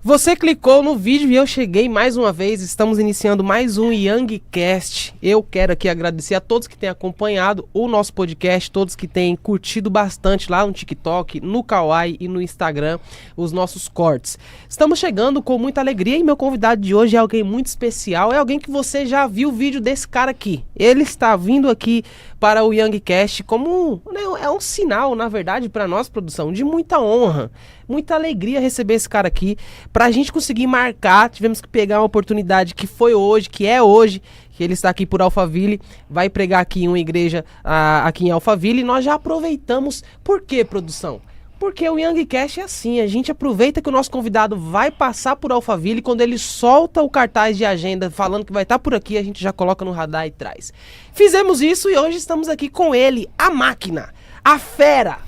Você clicou no vídeo e eu cheguei mais uma vez, estamos iniciando mais um Youngcast. Eu quero aqui agradecer a todos que têm acompanhado o nosso podcast, todos que têm curtido bastante lá no TikTok, no Kawaii e no Instagram, os nossos cortes. Estamos chegando com muita alegria e meu convidado de hoje é alguém muito especial, é alguém que você já viu o vídeo desse cara aqui. Ele está vindo aqui para o Youngcast como é um sinal, na verdade, para nós, produção, de muita honra, muita alegria receber esse cara aqui. Pra gente conseguir marcar, tivemos que pegar uma oportunidade que foi hoje, que é hoje, que ele está aqui por Alphaville, vai pregar aqui em uma igreja aqui em Alphaville, e nós já aproveitamos. Por quê, produção? Porque o Youngcast é assim, a gente aproveita que o nosso convidado vai passar por Alphaville, e quando ele solta o cartaz de agenda falando que vai estar por aqui, a gente já coloca no radar e traz. Fizemos isso e hoje estamos aqui com ele, a máquina, a fera,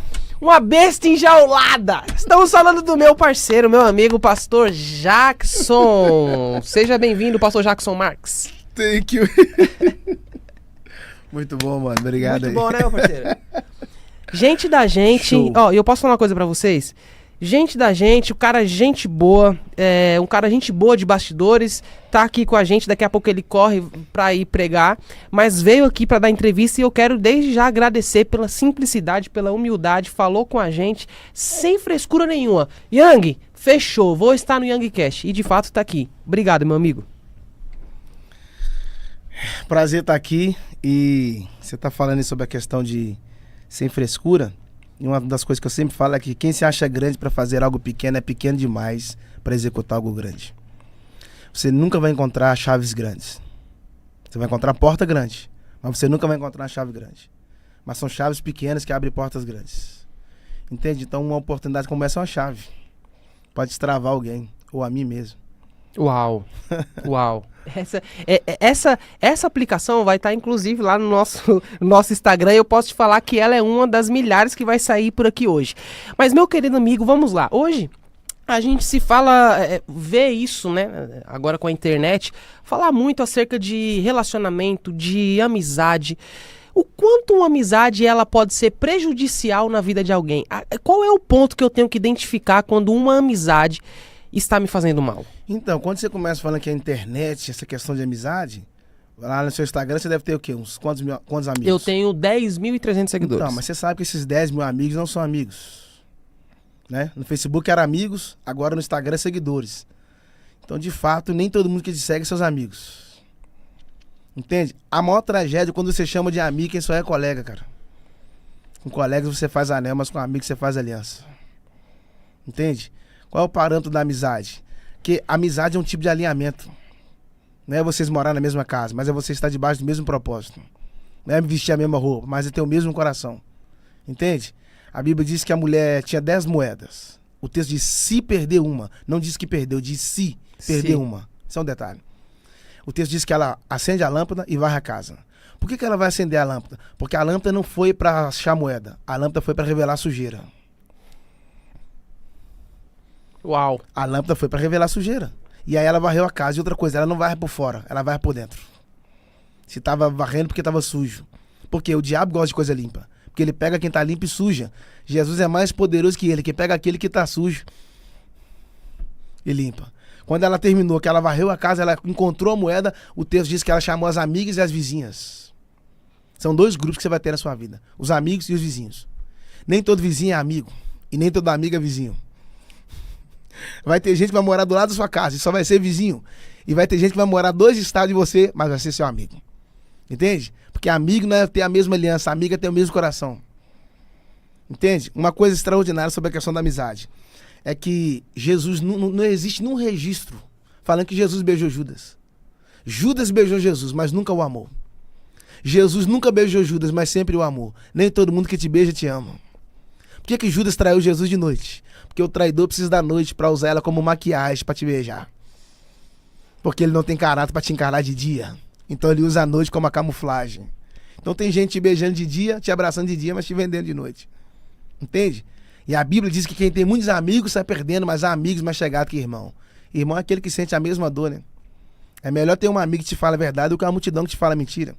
uma besta enjaulada. Estamos falando do meu parceiro, meu amigo, pastor Jackson. Seja bem-vindo, pastor Jackson Marques. Thank you. Muito bom, mano. Obrigado. Muito bom, né, meu parceiro? Gente da gente, ó, eu posso falar uma coisa pra vocês? Gente da gente, o cara gente boa, um cara gente boa de bastidores, tá aqui com a gente, daqui a pouco ele corre pra ir pregar, mas veio aqui pra dar entrevista e eu quero desde já agradecer pela simplicidade, pela humildade, falou com a gente, sem frescura nenhuma. Young, fechou, vou estar no Youngcast e de fato tá aqui. Obrigado, meu amigo. Prazer estar aqui e você tá falando aí sobre a questão de sem frescura. E uma das coisas que eu sempre falo é que quem se acha grande para fazer algo pequeno é pequeno demais para executar algo grande. Você nunca vai encontrar chaves grandes. Você vai encontrar porta grande, mas você nunca vai encontrar uma chave grande. Mas são chaves pequenas que abrem portas grandes. Entende? Então uma oportunidade como essa é uma chave. Pode destravar alguém, ou a mim mesmo. Uau, uau. Essa aplicação vai estar inclusive lá no nosso Instagram. Eu posso te falar que ela é uma das milhares que vai sair por aqui hoje. Mas meu querido amigo, vamos lá. Hoje a gente se fala, vê isso, né, agora com a internet, falar muito acerca de relacionamento, de amizade. O quanto uma amizade ela pode ser prejudicial na vida de alguém? Qual é o ponto que eu tenho que identificar quando uma amizade está me fazendo mal? Então, quando você começa falando que a internet, essa questão de amizade, lá no seu Instagram você deve ter o quê? Quantos amigos? Eu tenho 10.300 seguidores. Então, mas você sabe que esses 10 mil amigos não são amigos, né? No Facebook era amigos, agora no Instagram é seguidores. Então, de fato, nem todo mundo que te segue é seus amigos. Entende? A maior tragédia é quando você chama de amigo quem só é colega, cara. Com colegas você faz anel, mas com amigos você faz aliança. Entende? Qual é o parâmetro da amizade? Porque amizade é um tipo de alinhamento. Não é vocês morar na mesma casa, mas é você estar debaixo do mesmo propósito. Não é vestir a mesma roupa, mas é ter o mesmo coração. Entende? A Bíblia diz que a mulher tinha 10 moedas. O texto diz se perder uma. Não diz que perdeu, diz se perder uma. Isso é um detalhe. O texto diz que ela acende a lâmpada e varre a casa. Por que ela vai acender a lâmpada? Porque a lâmpada não foi para achar moeda. A lâmpada foi para revelar sujeira. Uau. A lâmpada foi para revelar sujeira. E aí ela varreu a casa. E outra coisa, ela não varre por fora, ela varre por dentro. Se tava varrendo porque tava sujo. Porque o diabo gosta de coisa limpa. Porque ele pega quem tá limpo e suja. Jesus é mais poderoso que ele, que pega aquele que tá sujo e limpa. Quando ela terminou, que ela varreu a casa, ela encontrou a moeda, o texto diz que ela chamou as amigas e as vizinhas. São dois grupos que você vai ter na sua vida. Os amigos e os vizinhos. Nem todo vizinho é amigo. E nem toda amiga é vizinho. Vai ter gente que vai morar do lado da sua casa e só vai ser vizinho. E vai ter gente que vai morar 2 estados de você, mas vai ser seu amigo. Entende? Porque amigo não é ter a mesma aliança, amigo é ter o mesmo coração. Entende? Uma coisa extraordinária sobre a questão da amizade é que Jesus, não existe nenhum registro falando que Jesus beijou Judas. Judas beijou Jesus, mas nunca o amou. Jesus nunca beijou Judas, mas sempre o amou. Nem todo mundo que te beija te ama. Por que Judas traiu Jesus de noite? Porque o traidor precisa da noite para usar ela como maquiagem para te beijar. Porque ele não tem caráter para te encarar de dia. Então ele usa a noite como a camuflagem. Então tem gente te beijando de dia, te abraçando de dia, mas te vendendo de noite. Entende? E a Bíblia diz que quem tem muitos amigos sai perdendo, mas há amigos mais chegados que irmão. Irmão é aquele que sente a mesma dor, né? É melhor ter um amigo que te fala a verdade do que uma multidão que te fala mentira.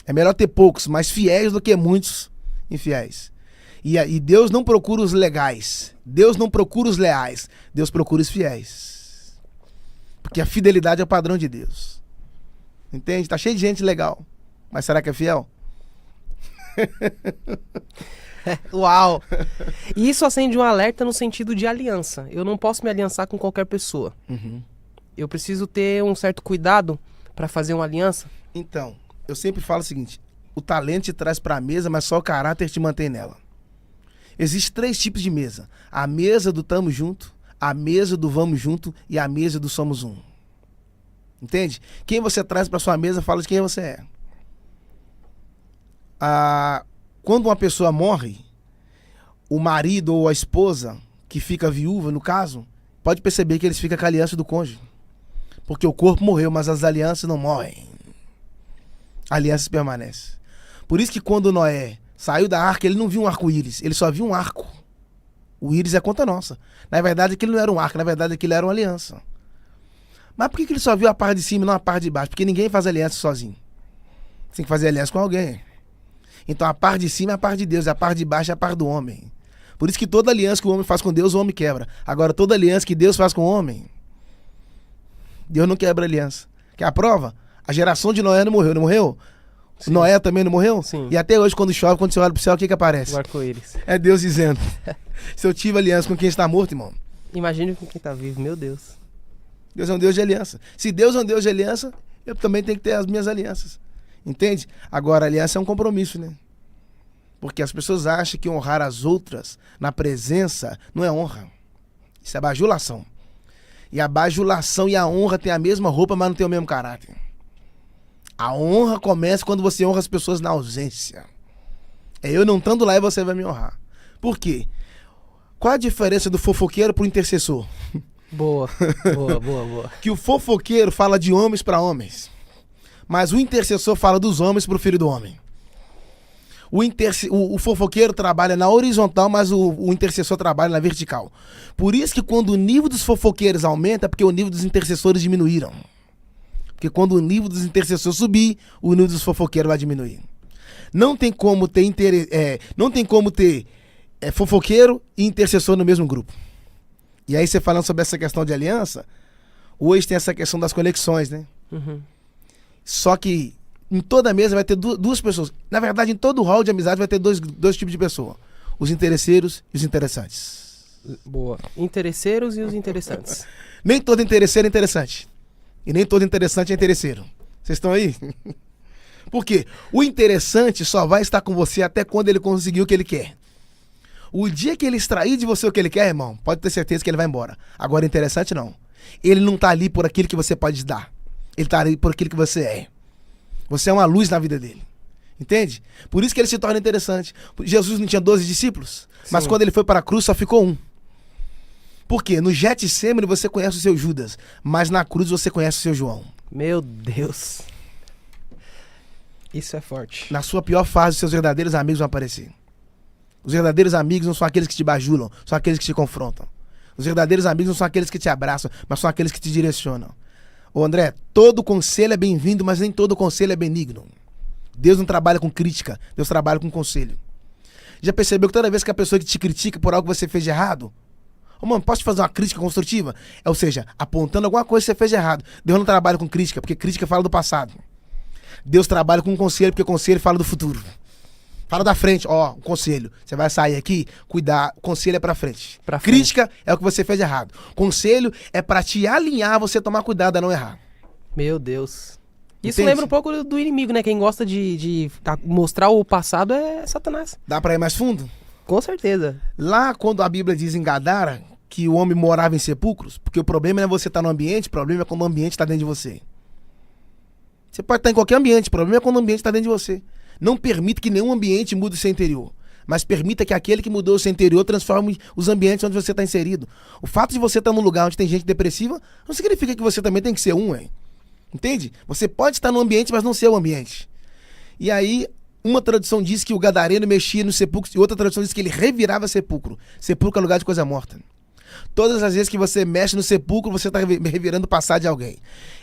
É melhor ter poucos, mas fiéis do que muitos infiéis. E Deus não procura os legais. Deus não procura os leais. Deus procura os fiéis. Porque a fidelidade é o padrão de Deus. Entende? Tá cheio de gente legal. Mas será que é fiel? Uau! E isso acende um alerta no sentido de aliança. Eu não posso me aliançar com qualquer pessoa. Eu preciso ter um certo cuidado para fazer uma aliança. Então, eu sempre falo o seguinte: o talento te traz para a mesa, mas só o caráter te mantém nela. Existem 3 tipos de mesa: a mesa do tamo junto, a mesa do vamos junto e a mesa do somos um. Entende? Quem você traz para sua mesa fala de quem você é. Quando uma pessoa morre, o marido ou a esposa, que fica viúva, no caso, pode perceber que eles ficam com a aliança do cônjuge. Porque o corpo morreu, mas as alianças não morrem. Alianças permanecem. Por isso que quando Noé saiu da arca, ele não viu um arco-íris, ele só viu um arco. O íris é conta nossa. Na verdade, aquilo não era um arco, na verdade, aquilo era uma aliança. Mas por que ele só viu a parte de cima e não a parte de baixo? Porque ninguém faz aliança sozinho. Você tem que fazer aliança com alguém. Então a parte de cima é a parte de Deus, a parte de baixo é a parte do homem. Por isso que toda aliança que o homem faz com Deus, o homem quebra. Agora, toda aliança que Deus faz com o homem, Deus não quebra aliança. Quer a prova? A geração de Noé não morreu, não morreu? Sim. Noé também não morreu? Sim. E até hoje, quando chove, quando você olha pro céu, o que aparece? O arco-íris. É Deus dizendo: se eu tive aliança com quem está morto, irmão. Imagine com quem está vivo, meu Deus. Deus é um Deus de aliança. Se Deus é um Deus de aliança, eu também tenho que ter as minhas alianças. Entende? Agora, a aliança é um compromisso, né? Porque as pessoas acham que honrar as outras na presença não é honra. Isso é bajulação. E a bajulação e a honra têm a mesma roupa, mas não tem o mesmo caráter. A honra começa quando você honra as pessoas na ausência. É eu não estando lá e você vai me honrar. Por quê? Qual a diferença do fofoqueiro pro intercessor? Boa. Boa. Que o fofoqueiro fala de homens para homens, mas o intercessor fala dos homens pro filho do homem. O fofoqueiro trabalha na horizontal, mas o intercessor trabalha na vertical. Por isso que quando o nível dos fofoqueiros aumenta, é porque o nível dos intercessores diminuíram. Porque quando o nível dos intercessores subir, o nível dos fofoqueiros vai diminuir. Não tem como ter, fofoqueiro e intercessor no mesmo grupo. E aí você falando sobre essa questão de aliança, hoje tem essa questão das conexões, né? Só que em toda mesa vai ter duas pessoas. Na verdade, em todo hall de amizade vai ter dois tipos de pessoa: os interesseiros e os interessantes. Boa. Interesseiros e os interessantes. Nem todo interesseiro é interessante. E nem todo interessante é interesseiro. Vocês estão aí? Por quê? O interessante só vai estar com você até quando ele conseguir o que ele quer. O dia que ele extrair de você o que ele quer, irmão, pode ter certeza que ele vai embora. Agora, interessante não. Ele não tá ali por aquilo que você pode dar. Ele tá ali por aquilo que você é. Você é uma luz na vida dele. Entende? Por isso que ele se torna interessante. Jesus não tinha 12 discípulos, mas quando ele foi para a cruz só ficou um. Por quê? No Getsemane você conhece o seu Judas, mas na cruz você conhece o seu João. Meu Deus. Isso é forte. Na sua pior fase, os seus verdadeiros amigos vão aparecer. Os verdadeiros amigos não são aqueles que te bajulam, são aqueles que te confrontam. Os verdadeiros amigos não são aqueles que te abraçam, mas são aqueles que te direcionam. Ô André, todo conselho é bem-vindo, mas nem todo conselho é benigno. Deus não trabalha com crítica, Deus trabalha com conselho. Já percebeu que toda vez que a pessoa que te critica por algo que você fez de errado, ô mano, posso te fazer uma crítica construtiva? Ou seja, apontando alguma coisa que você fez de errado. Deus não trabalha com crítica, porque crítica fala do passado. Deus trabalha com conselho, porque conselho fala do futuro. Fala da frente, ó, conselho. Você vai sair aqui, cuidar, conselho é pra frente. Crítica é o que você fez de errado. Conselho é pra te alinhar, você tomar cuidado a não errar. Meu Deus. Isso Entende? lembra um pouco do inimigo, né? Quem gosta de mostrar o passado é Satanás. Dá pra ir mais fundo? Com certeza. Lá, quando a Bíblia diz em Gadara que o homem morava em sepulcros, porque o problema não é você estar no ambiente, o problema é quando o ambiente está dentro de você. Você pode estar em qualquer ambiente, o problema é quando o ambiente está dentro de você. Não permita que nenhum ambiente mude o seu interior, mas permita que aquele que mudou o seu interior transforme os ambientes onde você está inserido. O fato de você estar num lugar onde tem gente depressiva não significa que você também tem que ser hein? Entende? Você pode estar no ambiente, mas não ser o ambiente. E aí, uma tradição diz que o gadareno mexia no sepulcro, e outra tradição diz que ele revirava sepulcro. Sepulcro é lugar de coisa morta. Todas as vezes que você mexe no sepulcro, você está revirando o passado de alguém.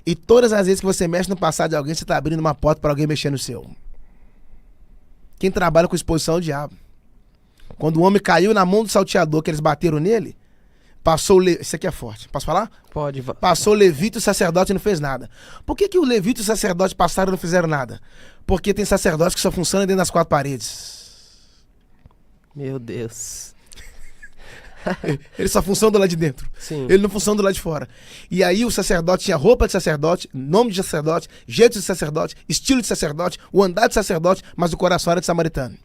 E todas as vezes que você mexe no passado de alguém, você está abrindo uma porta para alguém mexer no seu. Quem trabalha com exposição é o diabo. Quando o homem caiu na mão do salteador, que eles bateram nele, passou isso aqui é forte. Posso falar? Pode. Passou o levita e o sacerdote e não fez nada. Por que o levita e o sacerdote passaram e não fizeram nada? Porque tem sacerdote que só funciona dentro das 4 paredes. Meu Deus. Ele só funciona do lado de dentro. Sim. Ele não funciona do lado de fora. E aí o sacerdote tinha roupa de sacerdote, nome de sacerdote, jeito de sacerdote, estilo de sacerdote, o andar de sacerdote, mas o coração era de samaritano.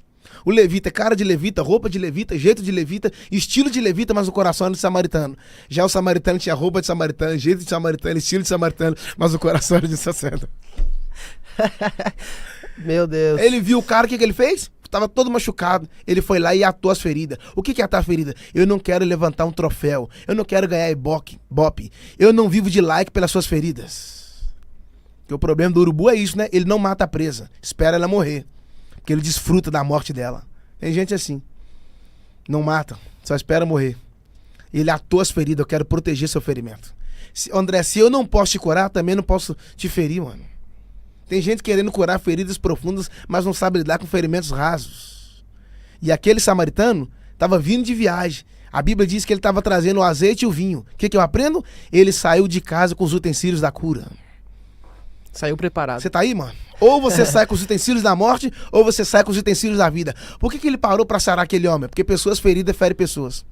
O levita é cara de levita, roupa de levita, jeito de levita, estilo de levita, mas o coração era de samaritano. Já o samaritano tinha roupa de samaritano, jeito de samaritano, estilo de samaritano, mas o coração era de sacerdote. Meu Deus. Ele viu o cara, o que ele fez? Estava todo machucado. Ele foi lá e atou as feridas. O que é atar a ferida? Eu não quero levantar um troféu. Eu não quero ganhar ibope. Eu não vivo de like pelas suas feridas. Porque o problema do urubu é isso, né? Ele não mata a presa. Espera ela morrer. Porque ele desfruta da morte dela. Tem gente assim. Não mata. Só espera morrer. Ele atou as feridas. Eu quero proteger seu ferimento. André, se eu não posso te curar, também não posso te ferir, mano. Tem gente querendo curar feridas profundas, mas não sabe lidar com ferimentos rasos. E aquele samaritano estava vindo de viagem. A Bíblia diz que ele estava trazendo o azeite e o vinho. O que eu aprendo? Ele saiu de casa com os utensílios da cura. Saiu preparado. Você tá aí, mano? Ou você sai com os utensílios da morte, ou você sai com os utensílios da vida. Por que ele parou para sarar aquele homem? Porque pessoas feridas ferem pessoas.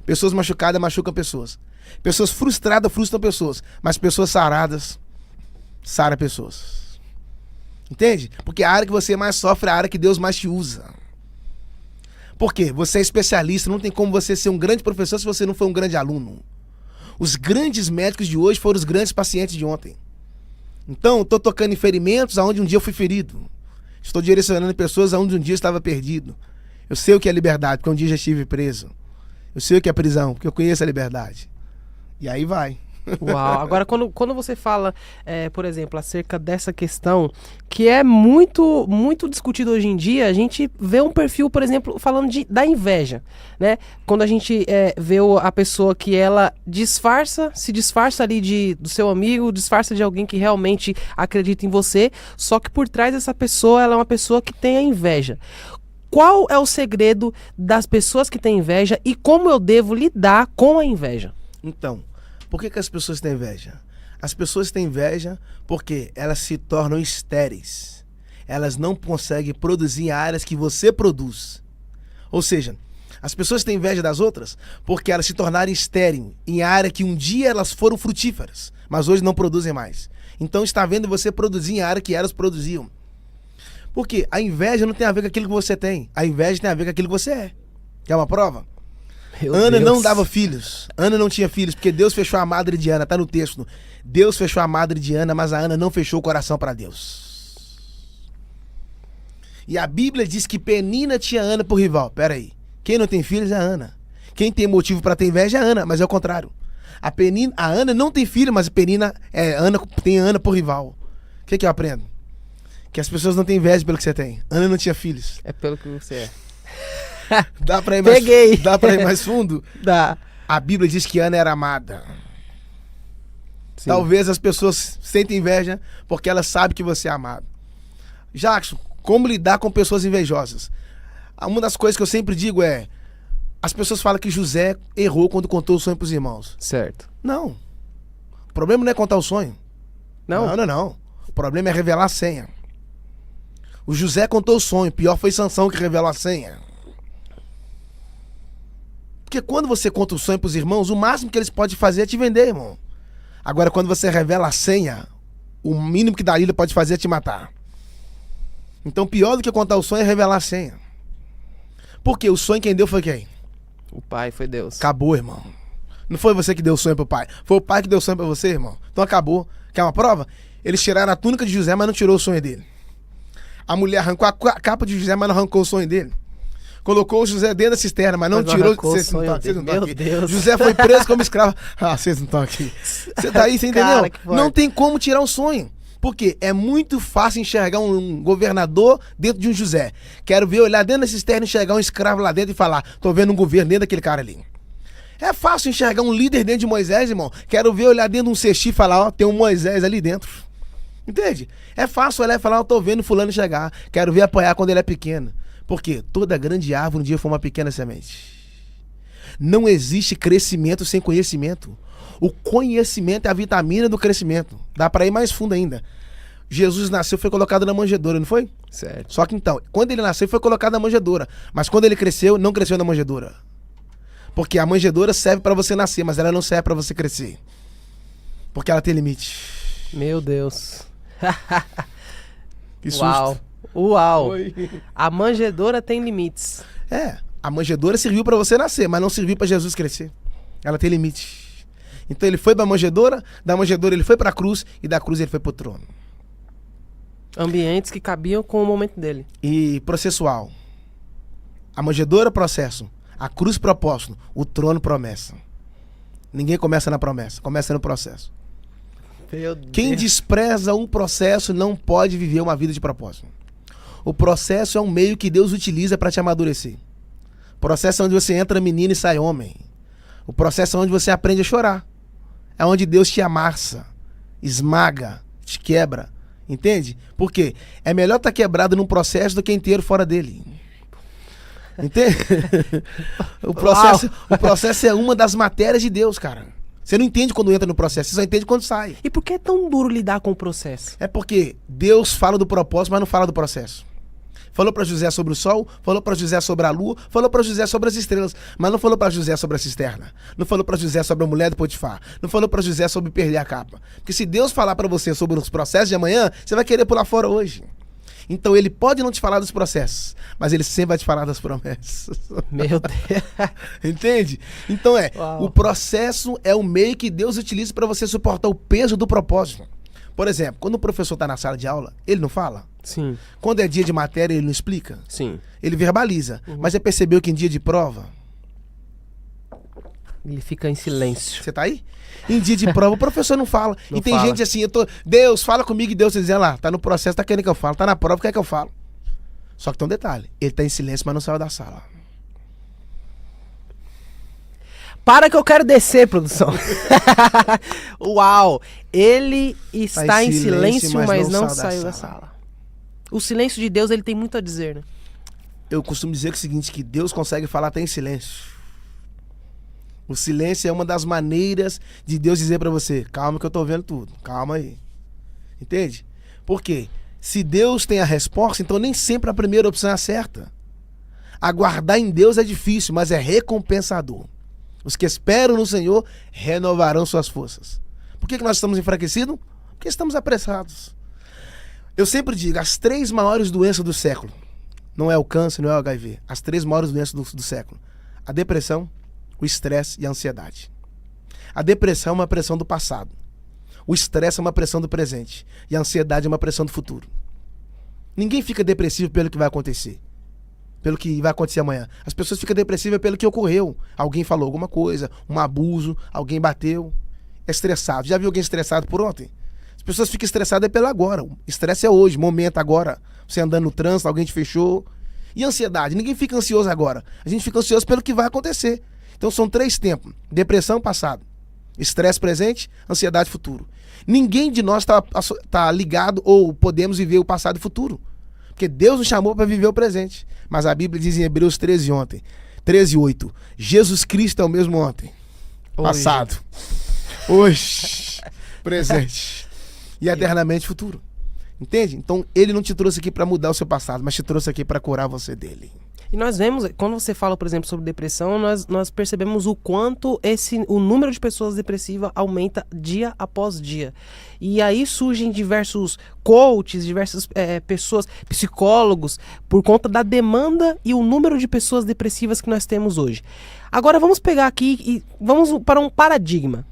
Pessoas machucadas machucam pessoas. Pessoas frustradas frustram pessoas. Mas pessoas saradas saram pessoas. Entende? Porque a área que você mais sofre é a área que Deus mais te usa. Por quê? Você é especialista, não tem como você ser um grande professor se você não for um grande aluno. Os grandes médicos de hoje foram os grandes pacientes de ontem. Então, estou tocando em ferimentos aonde um dia eu fui ferido. Estou direcionando pessoas aonde um dia eu estava perdido. Eu sei o que é liberdade, porque um dia já estive preso. Eu sei o que é prisão, porque eu conheço a liberdade. E aí vai. Uau, agora quando você fala, por exemplo, acerca dessa questão, que é muito discutido hoje em dia, a gente vê um perfil, por exemplo, falando da inveja, né? Quando a gente vê a pessoa que ela se disfarça ali do seu amigo, disfarça de alguém que realmente acredita em você, só que por trás dessa pessoa, ela é uma pessoa que tem a inveja. Qual é o segredo das pessoas que têm inveja e como eu devo lidar com a inveja? Então, por que as pessoas têm inveja? As pessoas têm inveja porque elas se tornam estéreis. Elas não conseguem produzir em áreas que você produz. Ou seja, as pessoas têm inveja das outras porque elas se tornaram estéreis em área que um dia elas foram frutíferas, mas hoje não produzem mais. Então está vendo você produzir em área que elas produziam. Porque a inveja não tem a ver com aquilo que você tem. A inveja tem a ver com aquilo que você é. Quer uma prova? Ana não dava filhos. Ana não tinha filhos, porque Deus fechou a madre de Ana. Tá no texto. Deus fechou a madre de Ana, mas a Ana não fechou o coração para Deus. E a Bíblia diz que Penina tinha Ana por rival. Pera aí. Quem não tem filhos é a Ana. Quem tem motivo para ter inveja é a Ana, mas é o contrário. A Ana não tem filho, mas a Penina tem Ana por rival. O que eu aprendo? Que as pessoas não têm inveja pelo que você tem. Ana não tinha filhos. É pelo que você é. Dá pra ir mais fundo? Dá. A Bíblia diz que Ana era amada. Sim. Talvez as pessoas sentem inveja porque elas sabem que você é amado. Jackson, como lidar com pessoas invejosas? Uma das coisas que eu sempre digo é: as pessoas falam que José errou quando contou o sonho pros irmãos. Certo. Não. O problema não é contar o sonho. Não? Não. O problema é revelar a senha. O José contou o sonho. Pior foi Sansão que revelou a senha. Porque quando você conta o sonho pros irmãos, o máximo que eles podem fazer é te vender, irmão. Agora, quando você revela a senha, o mínimo que Dalila pode fazer é te matar. Então, pior do que contar o sonho é revelar a senha. Porque o sonho quem deu foi quem? O pai foi Deus. Acabou, irmão. Não foi você que deu o sonho pro pai. Foi o pai que deu o sonho pra você, irmão. Então acabou. Quer uma prova? Eles tiraram a túnica de José, mas não tirou o sonho dele. A mulher arrancou a capa de José, mas não arrancou o sonho dele. Colocou o José dentro da cisterna, mas não tirou. Vocês não estão aqui. Deus. José foi preso como escravo. Ah, vocês não estão aqui. Você tá aí, você entendeu? Não tem como tirar o sonho. Porque é muito fácil enxergar um governador dentro de um José. Quero ver, olhar dentro da cisterna, enxergar um escravo lá dentro e falar: tô vendo um governo dentro daquele cara ali. É fácil enxergar um líder dentro de Moisés, irmão. Quero ver, olhar dentro de um cesti e falar: ó, tem um Moisés ali dentro. Entende? É fácil olhar e falar: ó, tô vendo fulano chegar. Quero ver apoiar quando ele é pequeno. Porque toda grande árvore um dia foi uma pequena semente. Não existe crescimento sem conhecimento. O conhecimento é a vitamina do crescimento. Dá para ir mais fundo ainda. Jesus nasceu, foi colocado na manjedoura, não foi? Certo. Só que então, quando ele nasceu, foi colocado na manjedoura. Mas quando ele cresceu, não cresceu na manjedoura. Porque a manjedoura serve para você nascer, mas ela não serve para você crescer. Porque ela tem limite. Meu Deus. Que susto. Uau. Uau. Oi. A manjedoura tem limites. A manjedoura serviu para você nascer, mas não serviu para Jesus crescer. Ela tem limite. Então ele foi para a manjedoura, da manjedoura ele foi para a cruz e da cruz ele foi para o trono. Ambientes que cabiam com o momento dele. E processual. A manjedoura, processo. A cruz, propósito. O trono, promessa. Ninguém começa na promessa, começa no processo. Meu Deus. Quem despreza um processo não pode viver uma vida de propósito. O processo é um meio que Deus utiliza para te amadurecer. O processo é onde você entra menino e sai homem. O processo é onde você aprende a chorar. É onde Deus te amassa, esmaga, te quebra. Entende? Por quê? É melhor estar quebrado num processo do que inteiro fora dele. Entende? O processo é uma das matérias de Deus, cara. Você não entende quando entra no processo, você só entende quando sai. E por que é tão duro lidar com o processo? É porque Deus fala do propósito, mas não fala do processo. Falou para José sobre o sol, falou para José sobre a lua, falou para José sobre as estrelas, mas não falou para José sobre a cisterna. Não falou para José sobre a mulher do Potifar. Não falou para José sobre perder a capa. Porque se Deus falar para você sobre os processos de amanhã, você vai querer pular fora hoje. Então ele pode não te falar dos processos, mas ele sempre vai te falar das promessas. Meu Deus. Entende? Então Uau. o processo é o meio que Deus utiliza para você suportar o peso do propósito. Por exemplo, quando o professor está na sala de aula, ele não fala. Sim, Quando é dia de matéria, ele não explica. sim. Ele verbaliza. Mas você percebeu que em dia de prova, Ele fica em silêncio. você tá aí? Em dia de prova, o professor não fala. Não e tem fala. gente assim, Deus, fala comigo, e Deus dizendo lá, tá no processo, tá querendo que eu falo, tá na prova, quer que eu falo. Só que tem um detalhe, ele tá em silêncio, mas não saiu da sala. Para que eu quero descer, produção. Uau! Ele está em silêncio, mas não saiu da sala. O silêncio de Deus, ele tem muito a dizer, né? Eu costumo dizer que é o seguinte, que Deus consegue falar até em silêncio. O silêncio é uma das maneiras de Deus dizer pra você, calma que eu tô vendo tudo, calma aí. Entende? Por quê? Se Deus tem a resposta, então nem sempre a primeira opção é a certa. Aguardar em Deus é difícil, mas é recompensador. Os que esperam no Senhor renovarão suas forças. Por que nós estamos enfraquecidos? Porque estamos apressados. Eu sempre digo, as 3 maiores doenças do século, não é o câncer, não é o HIV, as 3 maiores doenças do século, a depressão, o estresse e a ansiedade. A depressão é uma pressão do passado. O estresse é uma pressão do presente. E a ansiedade é uma pressão do futuro. Ninguém fica depressivo pelo que vai acontecer. Pelo que vai acontecer amanhã. As pessoas ficam depressivas pelo que ocorreu. Alguém falou alguma coisa, um abuso, alguém bateu. É estressado. Já viu alguém estressado por ontem? As pessoas ficam estressadas pelo agora. O estresse é hoje, momento agora. Você andando no trânsito, alguém te fechou. E a ansiedade? Ninguém fica ansioso agora. A gente fica ansioso pelo que vai acontecer. Então são 3 tempos. Depressão, passado. Estresse, presente. Ansiedade, futuro. Ninguém de nós tá ligado ou podemos viver o passado e o futuro. Porque Deus nos chamou para viver o presente. Mas a Bíblia diz em Hebreus 13:8. Jesus Cristo é o mesmo ontem. Passado. Hoje. Presente. E eternamente futuro. Entende? Então ele não te trouxe aqui para mudar o seu passado, mas te trouxe aqui para curar você dele. E nós vemos, quando você fala, por exemplo, sobre depressão, nós percebemos o quanto o número de pessoas depressivas aumenta dia após dia. E aí surgem diversos coaches, diversas pessoas, psicólogos, por conta da demanda e o número de pessoas depressivas que nós temos hoje. Agora vamos pegar aqui e vamos para um paradigma.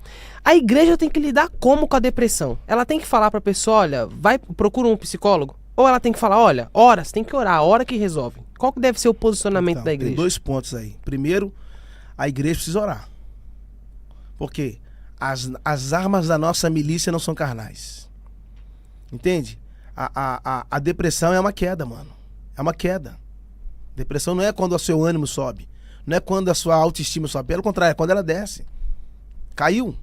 A igreja tem que lidar como com a depressão? Ela tem que falar para a pessoa, olha, procura um psicólogo? Ou ela tem que falar, olha, você tem que orar, a hora que resolve. Qual que deve ser o posicionamento da igreja? Tem 2 pontos aí. Primeiro, a igreja precisa orar. Porque as armas da nossa milícia não são carnais. Entende? A depressão é uma queda, mano. É uma queda. Depressão não é quando o seu ânimo sobe. Não é quando a sua autoestima sobe. Pelo contrário, é quando ela desce. Caiu.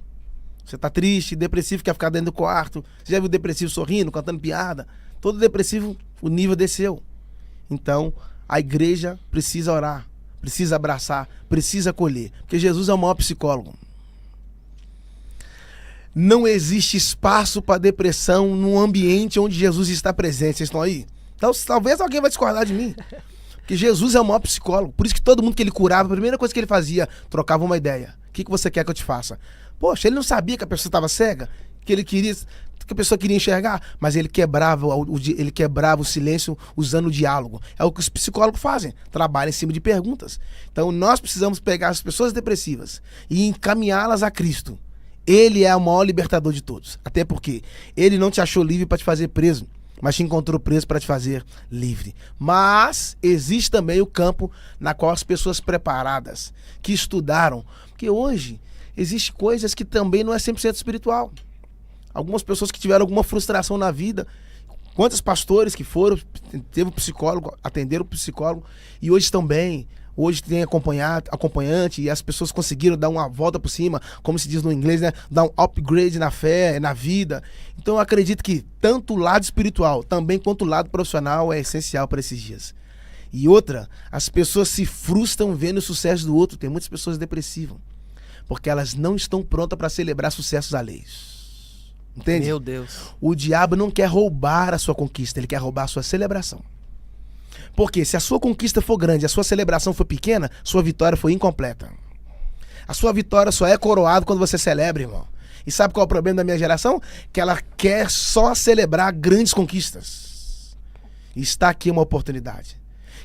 Você tá triste, depressivo, quer ficar dentro do quarto. Você já viu depressivo sorrindo, cantando piada? Todo depressivo, o nível desceu. Então, A igreja precisa orar, precisa abraçar, precisa acolher. Porque Jesus é o maior psicólogo. Não existe espaço para depressão num ambiente onde Jesus está presente. Vocês estão aí? Então, talvez alguém vai discordar de mim. Porque Jesus é o maior psicólogo. Por isso que todo mundo que ele curava, a primeira coisa que ele fazia, trocava uma ideia. O que você quer que eu te faça? Poxa, ele não sabia que a pessoa estava cega? Que a pessoa queria enxergar? Mas ele quebrava o silêncio usando o diálogo. É o que os psicólogos fazem. Trabalham em cima de perguntas. Então nós precisamos pegar as pessoas depressivas e encaminhá-las a Cristo. Ele é o maior libertador de todos. Até porque ele não te achou livre para te fazer preso, mas te encontrou preso para te fazer livre. Mas existe também o campo na qual as pessoas preparadas, que estudaram, porque hoje existem coisas que também não é 100% espiritual. Algumas pessoas que tiveram alguma frustração na vida, quantos pastores que foram, teve um psicólogo, atenderam o psicólogo e hoje estão bem. Hoje tem acompanhante e as pessoas conseguiram dar uma volta por cima, como se diz no inglês, né? Dar um upgrade na fé, na vida. Então eu acredito que tanto o lado espiritual também quanto o lado profissional é essencial para esses dias. E outra, as pessoas se frustram vendo o sucesso do outro. Tem muitas pessoas depressivas, porque elas não estão prontas para celebrar sucessos alheios. Entende? Meu Deus. O diabo não quer roubar a sua conquista, ele quer roubar a sua celebração. Porque se a sua conquista for grande, a sua celebração for pequena, sua vitória foi incompleta. A sua vitória só é coroada quando você celebra, irmão. E sabe qual é o problema da minha geração? Que ela quer só celebrar grandes conquistas. E está aqui uma oportunidade.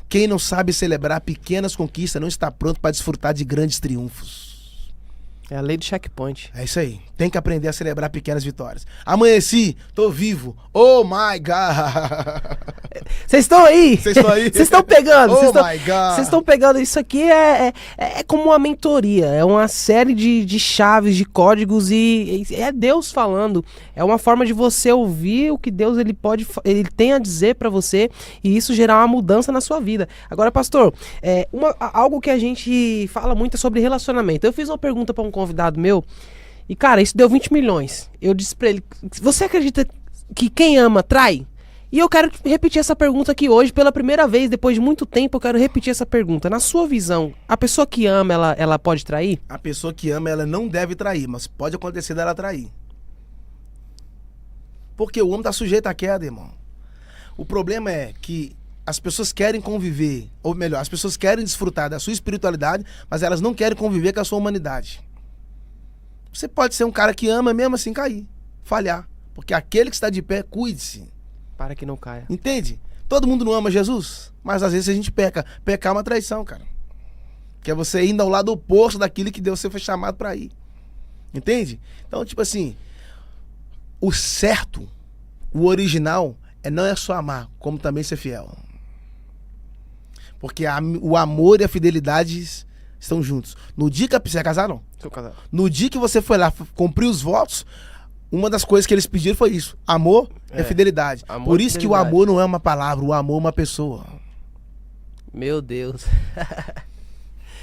Quem não sabe celebrar pequenas conquistas não está pronto para desfrutar de grandes triunfos. É a lei do checkpoint. É isso aí. Tem que aprender a celebrar pequenas vitórias. Amanheci, tô vivo. Oh my God. Vocês estão aí? Vocês estão aí? Vocês estão pegando? Oh my God. Vocês estão pegando? Isso aqui é como uma mentoria. É uma série de chaves, de códigos e é Deus falando. É uma forma de você ouvir o que Deus ele tem a dizer pra você e isso gerar uma mudança na sua vida. Agora, pastor, algo que a gente fala muito é sobre relacionamento. Eu fiz uma pergunta pra um convidado meu e, cara, isso deu 20 milhões. Eu disse pra ele, você acredita que quem ama trai? E eu quero repetir essa pergunta aqui hoje, pela primeira vez, depois de muito tempo, eu quero repetir essa pergunta. Na sua visão, a pessoa que ama, ela pode trair? A pessoa que ama, ela não deve trair, mas pode acontecer dela trair. Porque o homem tá sujeito à queda, irmão. O problema é que as pessoas querem conviver, ou melhor, as pessoas querem desfrutar da sua espiritualidade, mas elas não querem conviver com a sua humanidade. Você pode ser um cara que ama mesmo assim cair, falhar. Porque aquele que está de pé, cuide-se. Para que não caia. Entende? Todo mundo não ama Jesus, mas às vezes a gente peca. Pecar é uma traição, cara. Que é você indo ao lado oposto daquilo que Deus foi chamado para ir. Entende? Então, tipo assim, o certo, o original, não é só amar, como também ser fiel. Porque o amor e a fidelidade estão juntos. No dia que você é casado, não? Sou casado. No dia que você foi lá cumprir os votos, uma das coisas que eles pediram foi isso. Amor e fidelidade. Por isso que o amor não é uma palavra, o amor é uma pessoa. Meu Deus.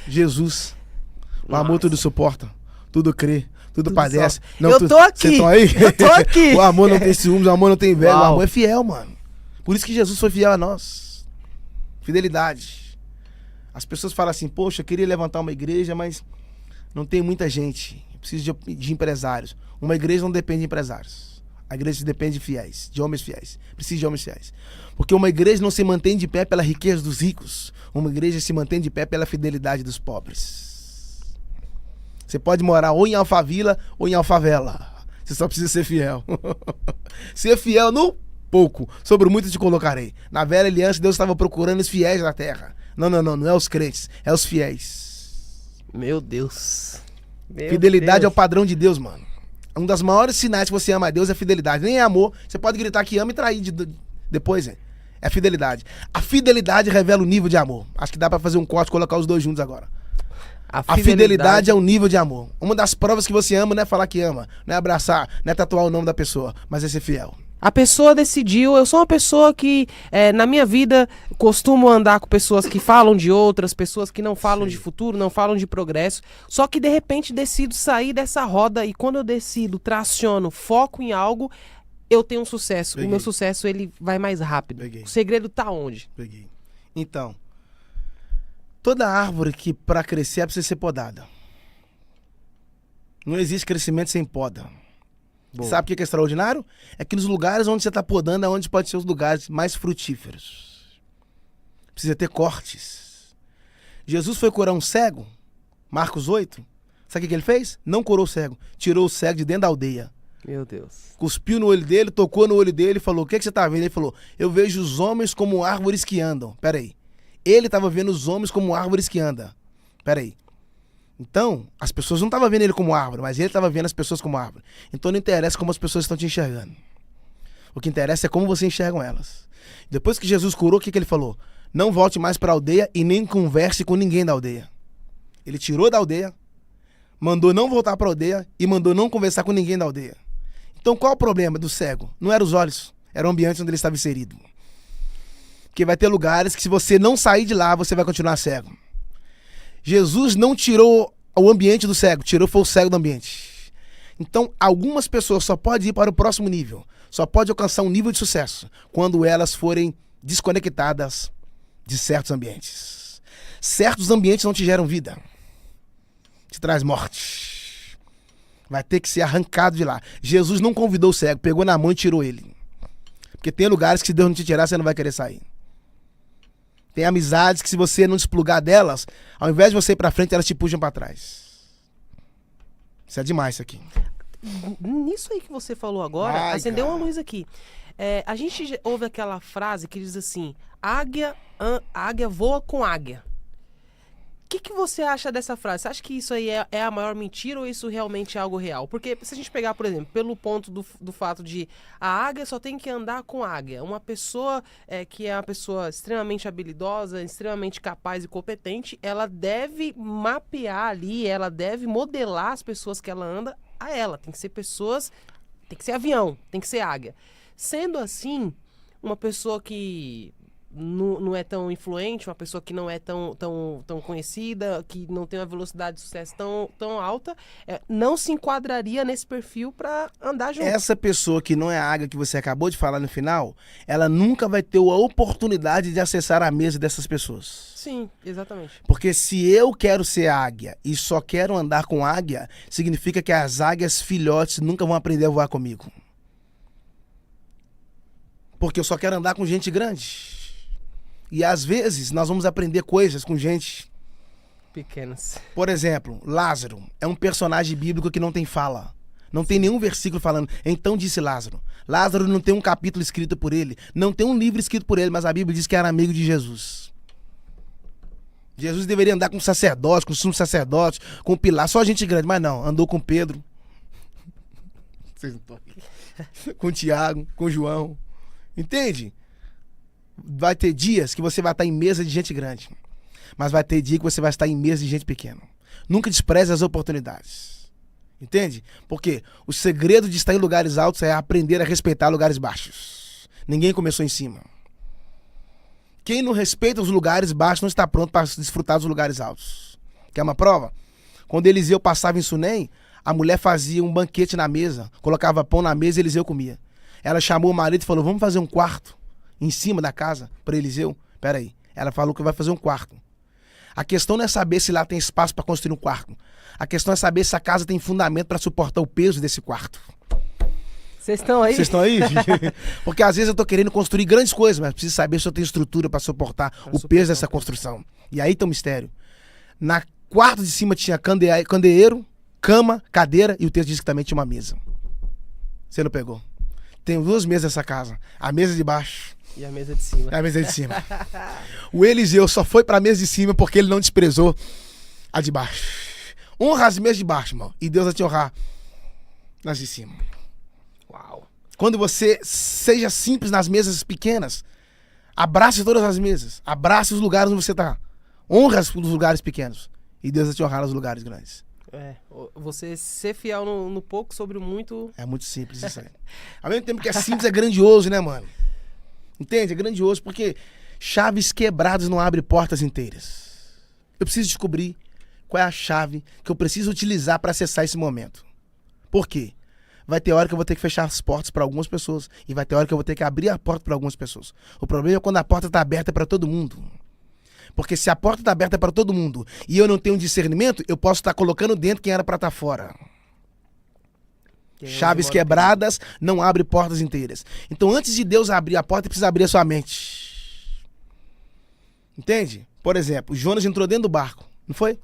Jesus. O amor tudo suporta, tudo crê, tudo padece. Não, eu tô aqui. Vocês estão aí? Eu tô aqui. O amor não tem ciúmes, o amor não tem inveja, Uau. o amor é fiel, mano. Por isso que Jesus foi fiel a nós. Fidelidade. As pessoas falam assim, poxa, eu queria levantar uma igreja, mas não tem muita gente. Eu preciso de empresários. Uma igreja não depende de empresários. A igreja depende de fiéis, de homens fiéis. Precisa de homens fiéis. Porque uma igreja não se mantém de pé pela riqueza dos ricos. Uma igreja se mantém de pé pela fidelidade dos pobres. Você pode morar ou em Alphavila ou em Alfavela. Você só precisa ser fiel. Ser fiel no pouco. Sobre o muito te colocarei. Na velha aliança, Deus estava procurando os fiéis na terra. Não é os crentes, é os fiéis. Meu Deus. Fidelidade é o padrão de Deus, mano. Um dos maiores sinais que você ama a Deus é fidelidade. Nem é amor. Você pode gritar que ama e trair depois, é. É fidelidade. A fidelidade revela o nível de amor. Acho que dá pra fazer um corte e colocar os dois juntos agora. A fidelidade é um nível de amor. Uma das provas que você ama não é falar que ama, não é abraçar, não é tatuar o nome da pessoa, mas é ser fiel. A pessoa decidiu, eu sou uma pessoa que na minha vida costumo andar com pessoas que falam de outras, pessoas que não falam de futuro, não falam de progresso, só que de repente decido sair dessa roda e quando eu decido, traciono, foco em algo, eu tenho um sucesso. Peguei. O meu sucesso ele vai mais rápido. Peguei. O segredo tá onde? Peguei. Então, Toda árvore que para crescer precisa ser podada. Não existe crescimento sem poda. Boa. Sabe o que é extraordinário? É que nos lugares onde você está podando é onde pode ser os lugares mais frutíferos. Precisa ter cortes. Jesus foi curar um cego, Marcos 8. Sabe o que ele fez? Não curou o cego. Tirou o cego de dentro da aldeia. Meu Deus. Cuspiu no olho dele, tocou no olho dele e falou, o que você tá vendo? Ele falou, eu vejo os homens como árvores que andam. Peraí. Ele estava vendo os homens como árvores que andam. Peraí. Então, as pessoas não estavam vendo ele como árvore, mas ele estava vendo as pessoas como árvore. Então não interessa como as pessoas estão te enxergando. O que interessa é como você enxerga elas. Depois que Jesus curou, o que ele falou? Não volte mais para a aldeia e nem converse com ninguém da aldeia. Ele tirou da aldeia, mandou não voltar para a aldeia e mandou não conversar com ninguém da aldeia. Então qual o problema do cego? Não eram os olhos, era o ambiente onde ele estava inserido. Porque vai ter lugares que se você não sair de lá, você vai continuar cego. Jesus não tirou o ambiente do cego, tirou foi o cego do ambiente. Então algumas pessoas só podem ir para o próximo nível, só podem alcançar um nível de sucesso quando elas forem desconectadas de certos ambientes. Certos ambientes não te geram vida, te traz morte. Vai ter que ser arrancado de lá. Jesus não convidou o cego, pegou na mão e tirou ele. Porque tem lugares que se Deus não te tirar, você não vai querer sair. Tem amizades que se você não desplugar delas, ao invés de você ir pra frente, elas te puxam pra trás. Isso é demais isso aqui. Nisso aí que você falou agora, Ai, acendeu cara. uma luz aqui. A gente ouve aquela frase que diz assim, águia voa com águia. O que você acha dessa frase? Você acha que isso aí é a maior mentira ou isso realmente é algo real? Porque se a gente pegar, por exemplo, pelo ponto do fato de a águia só tem que andar com águia. Uma pessoa que é uma pessoa extremamente habilidosa, extremamente capaz e competente, ela deve mapear ali, ela deve modelar as pessoas que ela anda a ela. Tem que ser pessoas, tem que ser avião, tem que ser águia. Sendo assim, uma pessoa que não é tão influente, uma pessoa que não é tão conhecida, que não tem uma velocidade de sucesso tão alta, não se enquadraria nesse perfil para andar junto. Essa pessoa que não é a águia que você acabou de falar no final, ela nunca vai ter a oportunidade de acessar a mesa dessas pessoas. Sim, exatamente. Porque se eu quero ser águia e só quero andar com águia, significa que as águias filhotes nunca vão aprender a voar comigo. Porque eu só quero andar com gente grande. E às vezes nós vamos aprender coisas com gente pequenas. Por exemplo, Lázaro é um personagem bíblico que não tem fala. Não tem nenhum versículo falando, então disse Lázaro. Lázaro não tem um capítulo escrito por ele, não tem um livro escrito por ele, mas a Bíblia diz que era amigo de Jesus. Jesus deveria andar com sacerdotes, com sumo sacerdote, com Pilatos, só gente grande, mas não, andou com Pedro, vocês não estão aqui, com Tiago, com João, entende? Vai ter dias que você vai estar em mesa de gente grande, mas vai ter dia que você vai estar em mesa de gente pequena. Nunca despreze as oportunidades, entende? Porque o segredo de estar em lugares altos é aprender a respeitar lugares baixos. Ninguém começou em cima. Quem não respeita os lugares baixos não está pronto para desfrutar dos lugares altos. Quer uma prova? Quando Eliseu passava em Sunem, a mulher fazia um banquete na mesa, colocava pão na mesa e Eliseu comia. Ela chamou o marido e falou, vamos fazer um quarto em cima da casa para Eliseu? Peraí, ela falou que vai fazer um quarto. A questão não é saber se lá tem espaço para construir um quarto. A questão é saber se a casa tem fundamento para suportar o peso desse quarto. Vocês estão aí? Vocês estão aí? Porque às vezes eu tô querendo construir grandes coisas, mas preciso saber se eu tenho estrutura para suportar o peso dessa construção. E aí tem um mistério. Na quarto de cima tinha candeeiro, cama, cadeira e o texto diz que também tinha uma mesa. Você não pegou? Tem duas mesas nessa casa. A mesa de baixo. E a mesa de cima. A mesa de cima. O Eliseu só foi pra mesa de cima porque ele não desprezou a de baixo. Honra as mesas de baixo, irmão. E Deus vai te honrar nas de cima. Uau. Quando você seja simples nas mesas pequenas, abrace todas as mesas. Abrace os lugares onde você está. Honra os lugares pequenos. E Deus vai te honrar nos lugares grandes. Você ser fiel no pouco sobre o muito... É muito simples isso aí. Ao mesmo tempo que é simples, é grandioso, né, mano? Entende? É grandioso porque chaves quebradas não abrem portas inteiras. Eu preciso descobrir qual é a chave que eu preciso utilizar para acessar esse momento. Por quê? Vai ter hora que eu vou ter que fechar as portas para algumas pessoas e vai ter hora que eu vou ter que abrir a porta para algumas pessoas. O problema é quando a porta está aberta para todo mundo. Porque se a porta está aberta para todo mundo e eu não tenho discernimento, eu posso estar colocando dentro quem era para estar fora. Chaves quebradas não abre portas inteiras. Então, antes de Deus abrir a porta, precisa abrir a sua mente. Entende? Por exemplo, Jonas entrou dentro do barco, não foi?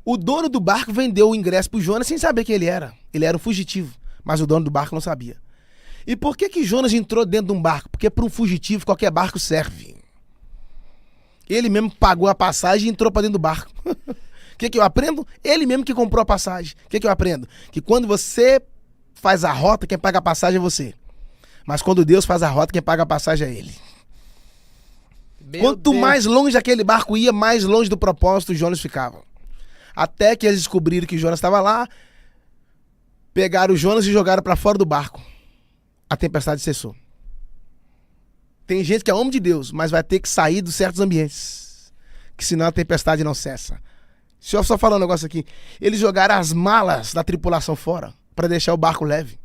O dono do barco vendeu o ingresso pro Jonas sem saber quem ele era. Ele era um fugitivo, mas o dono do barco não sabia. E por que Jonas entrou dentro de um barco? Porque para um fugitivo qualquer barco serve. Ele mesmo pagou a passagem e entrou para dentro do barco. O que eu aprendo? Ele mesmo que comprou a passagem. O que eu aprendo? Que quando você faz a rota, quem paga a passagem é você. Mas quando Deus faz a rota, quem paga a passagem é Ele. Quanto mais longe aquele barco ia, mais longe do propósito Jonas ficava. Até que eles descobriram que Jonas estava lá, pegaram o Jonas e jogaram para fora do barco. A tempestade cessou. Tem gente que é homem de Deus, mas vai ter que sair de certos ambientes, que senão a tempestade não cessa. Deixa eu só falar um negócio aqui. Eles jogaram as malas da tripulação fora para deixar o barco leve.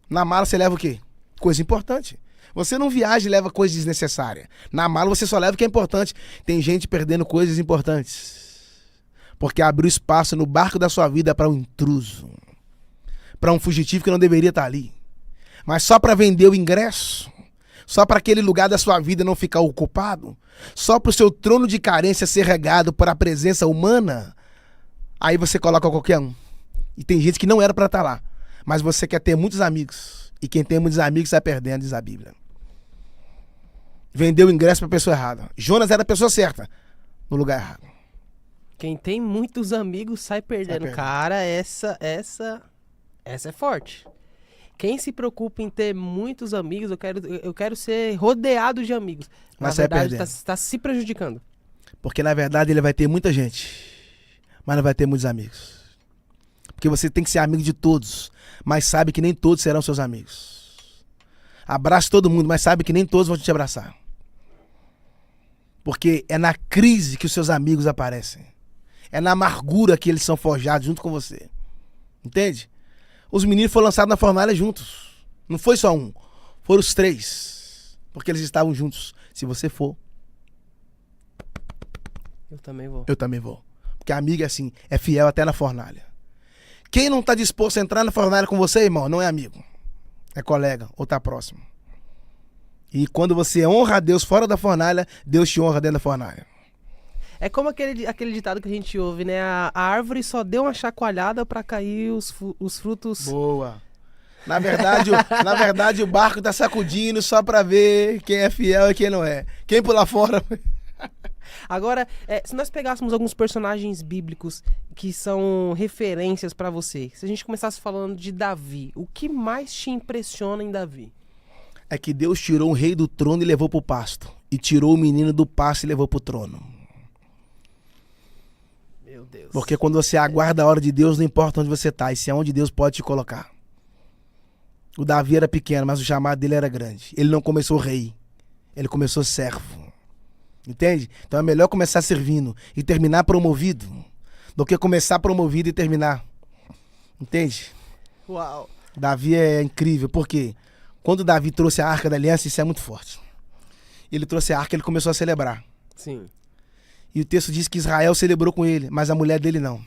Na mala você leva o quê? Coisa importante. Você não viaja e leva coisa desnecessária. Na mala você só leva o que é importante. Tem gente perdendo coisas importantes. Porque abriu espaço no barco da sua vida para um intruso. Para um fugitivo que não deveria estar ali. Mas só para vender o ingresso. Só para aquele lugar da sua vida não ficar ocupado. Só para o seu trono de carência ser regado por a presença humana. Aí você coloca qualquer um. E tem gente que não era para estar lá. Mas você quer ter muitos amigos. E quem tem muitos amigos sai perdendo, diz a Bíblia. Vendeu o ingresso para a pessoa errada. Jonas era a pessoa certa, no lugar errado. Quem tem muitos amigos sai perdendo. Cara, essa é forte. Quem se preocupa em ter muitos amigos, eu quero ser rodeado de amigos. Mas na verdade, está se prejudicando. Porque na verdade ele vai ter muita gente, mas não vai ter muitos amigos. Porque você tem que ser amigo de todos, mas sabe que nem todos serão seus amigos. Abraça todo mundo, mas sabe que nem todos vão te abraçar. Porque é na crise que os seus amigos aparecem. É na amargura que eles são forjados junto com você. Entende? Os meninos foram lançados na fornalha juntos. Não foi só um. Foram os 3. Porque eles estavam juntos. Se você for... Eu também vou. Eu também vou. Porque amigo é assim, é fiel até na fornalha. Quem não está disposto a entrar na fornalha com você, irmão, não é amigo. É colega ou tá próximo. E quando você honra a Deus fora da fornalha, Deus te honra dentro da fornalha. É como aquele ditado que a gente ouve, né? A árvore só deu uma chacoalhada para cair os frutos. Boa. Na verdade, o barco tá sacudindo só para ver quem é fiel e quem não é. Quem pular fora... Agora, se nós pegássemos alguns personagens bíblicos que são referências para você, se a gente começasse falando de Davi, o que mais te impressiona em Davi? É que Deus tirou o rei do trono e levou pro pasto. E tirou o menino do pasto e levou pro trono. Meu Deus. Porque quando você aguarda a hora de Deus, não importa onde você tá, e se é onde Deus pode te colocar. O Davi era pequeno, mas o chamado dele era grande. Ele não começou rei, ele começou servo. Entende? Então é melhor começar servindo e terminar promovido do que começar promovido e terminar. Entende? Uau. Davi é incrível, porque quando Davi trouxe a Arca da Aliança, isso é muito forte. Ele trouxe a Arca e ele começou a celebrar. Sim. E o texto diz que Israel celebrou com ele, mas a mulher dele não.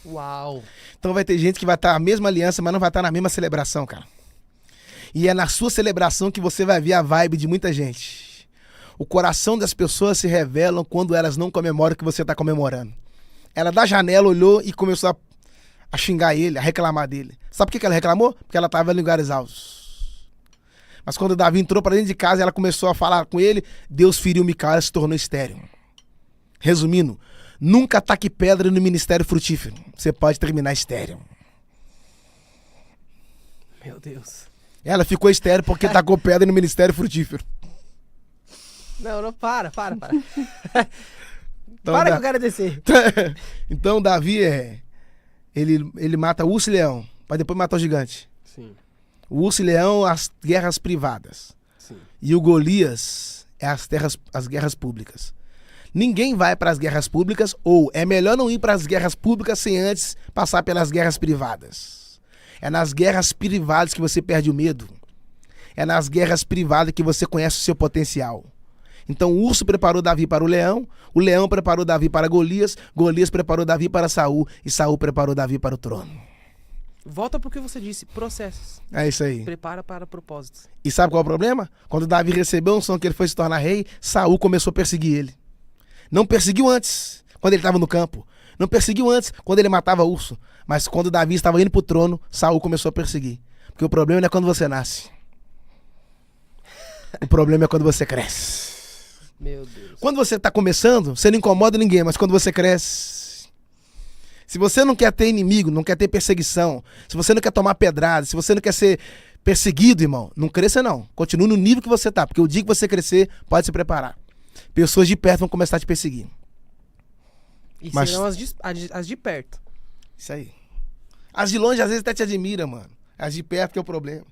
Uau. Então vai ter gente que vai estar na mesma aliança, mas não vai estar na mesma celebração, cara. E é na sua celebração que você vai ver a vibe de muita gente. O coração das pessoas se revelam quando elas não comemoram o que você está comemorando. Ela da janela olhou e começou a xingar ele, a reclamar dele. Sabe por que ela reclamou? Porque ela estava em lugares altos. Mas quando Davi entrou para dentro de casa e ela começou a falar com ele, Deus feriu Mical e se tornou estéril. Resumindo, nunca taque pedra no ministério frutífero. Você pode terminar estéril. Meu Deus. Ela ficou estéril porque tacou pedra no ministério frutífero. Não, para. Então, para que eu quero descer. Então Davi ele mata o urso e leão, para depois matar o gigante. Sim. O urso e leão, as guerras privadas. Sim. E o Golias é as guerras públicas. Ninguém vai para as guerras públicas, ou é melhor não ir para as guerras públicas sem antes passar pelas guerras privadas. É nas guerras privadas que você perde o medo. É nas guerras privadas que você conhece o seu potencial. Então o urso preparou Davi para o leão preparou Davi para Golias, Golias preparou Davi para Saul e Saul preparou Davi para o trono. Volta pro que você disse, processos. É isso aí. Prepara para propósitos. E sabe qual é o problema? Quando Davi recebeu um som que ele foi se tornar rei, Saul começou a perseguir ele. Não perseguiu antes, quando ele estava no campo. Não perseguiu antes, quando ele matava urso. Mas quando Davi estava indo para o trono, Saul começou a perseguir. Porque o problema não é quando você nasce. O problema é quando você cresce. Meu Deus. Quando você está começando, você não incomoda ninguém, mas quando você cresce... Se você não quer ter inimigo, não quer ter perseguição, se você não quer tomar pedrada, se você não quer ser perseguido, irmão, não cresça não. Continue no nível que você tá, porque o dia que você crescer, pode se preparar. Pessoas de perto vão começar a te perseguir. E serão as de perto. Isso aí. As de longe às vezes até te admiram, mano. As de perto que é o problema.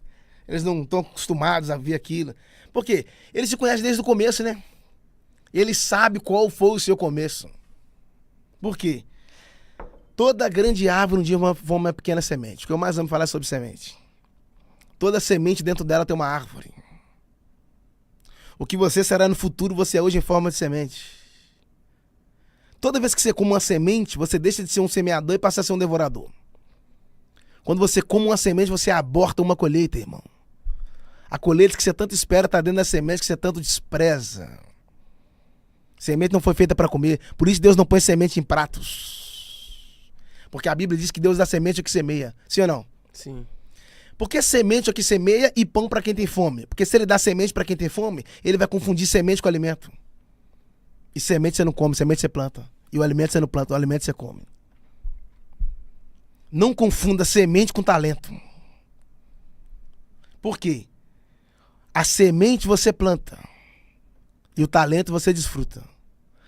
Eles não estão acostumados a ver aquilo. Por quê? Eles te conhecem desde o começo, né? Eles sabem qual foi o seu começo. Por quê? Toda grande árvore um dia foi uma pequena semente. O que eu mais amo falar é sobre semente. Toda semente dentro dela tem uma árvore. O que você será no futuro, você é hoje em forma de semente. Toda vez que você come uma semente, você deixa de ser um semeador e passa a ser um devorador. Quando você come uma semente, você aborta uma colheita, irmão. A colheita que você tanto espera está dentro da semente que você tanto despreza. Semente não foi feita para comer. Por isso Deus não põe semente em pratos. Porque a Bíblia diz que Deus dá semente ao que semeia. Sim ou não? Sim. Por que semente ao que semeia e pão para quem tem fome? Porque se ele dá semente para quem tem fome, ele vai confundir semente com alimento. E semente você não come, semente você planta. E o alimento você não planta, o alimento você come. Não confunda semente com talento. Por quê? A semente você planta. E o talento você desfruta.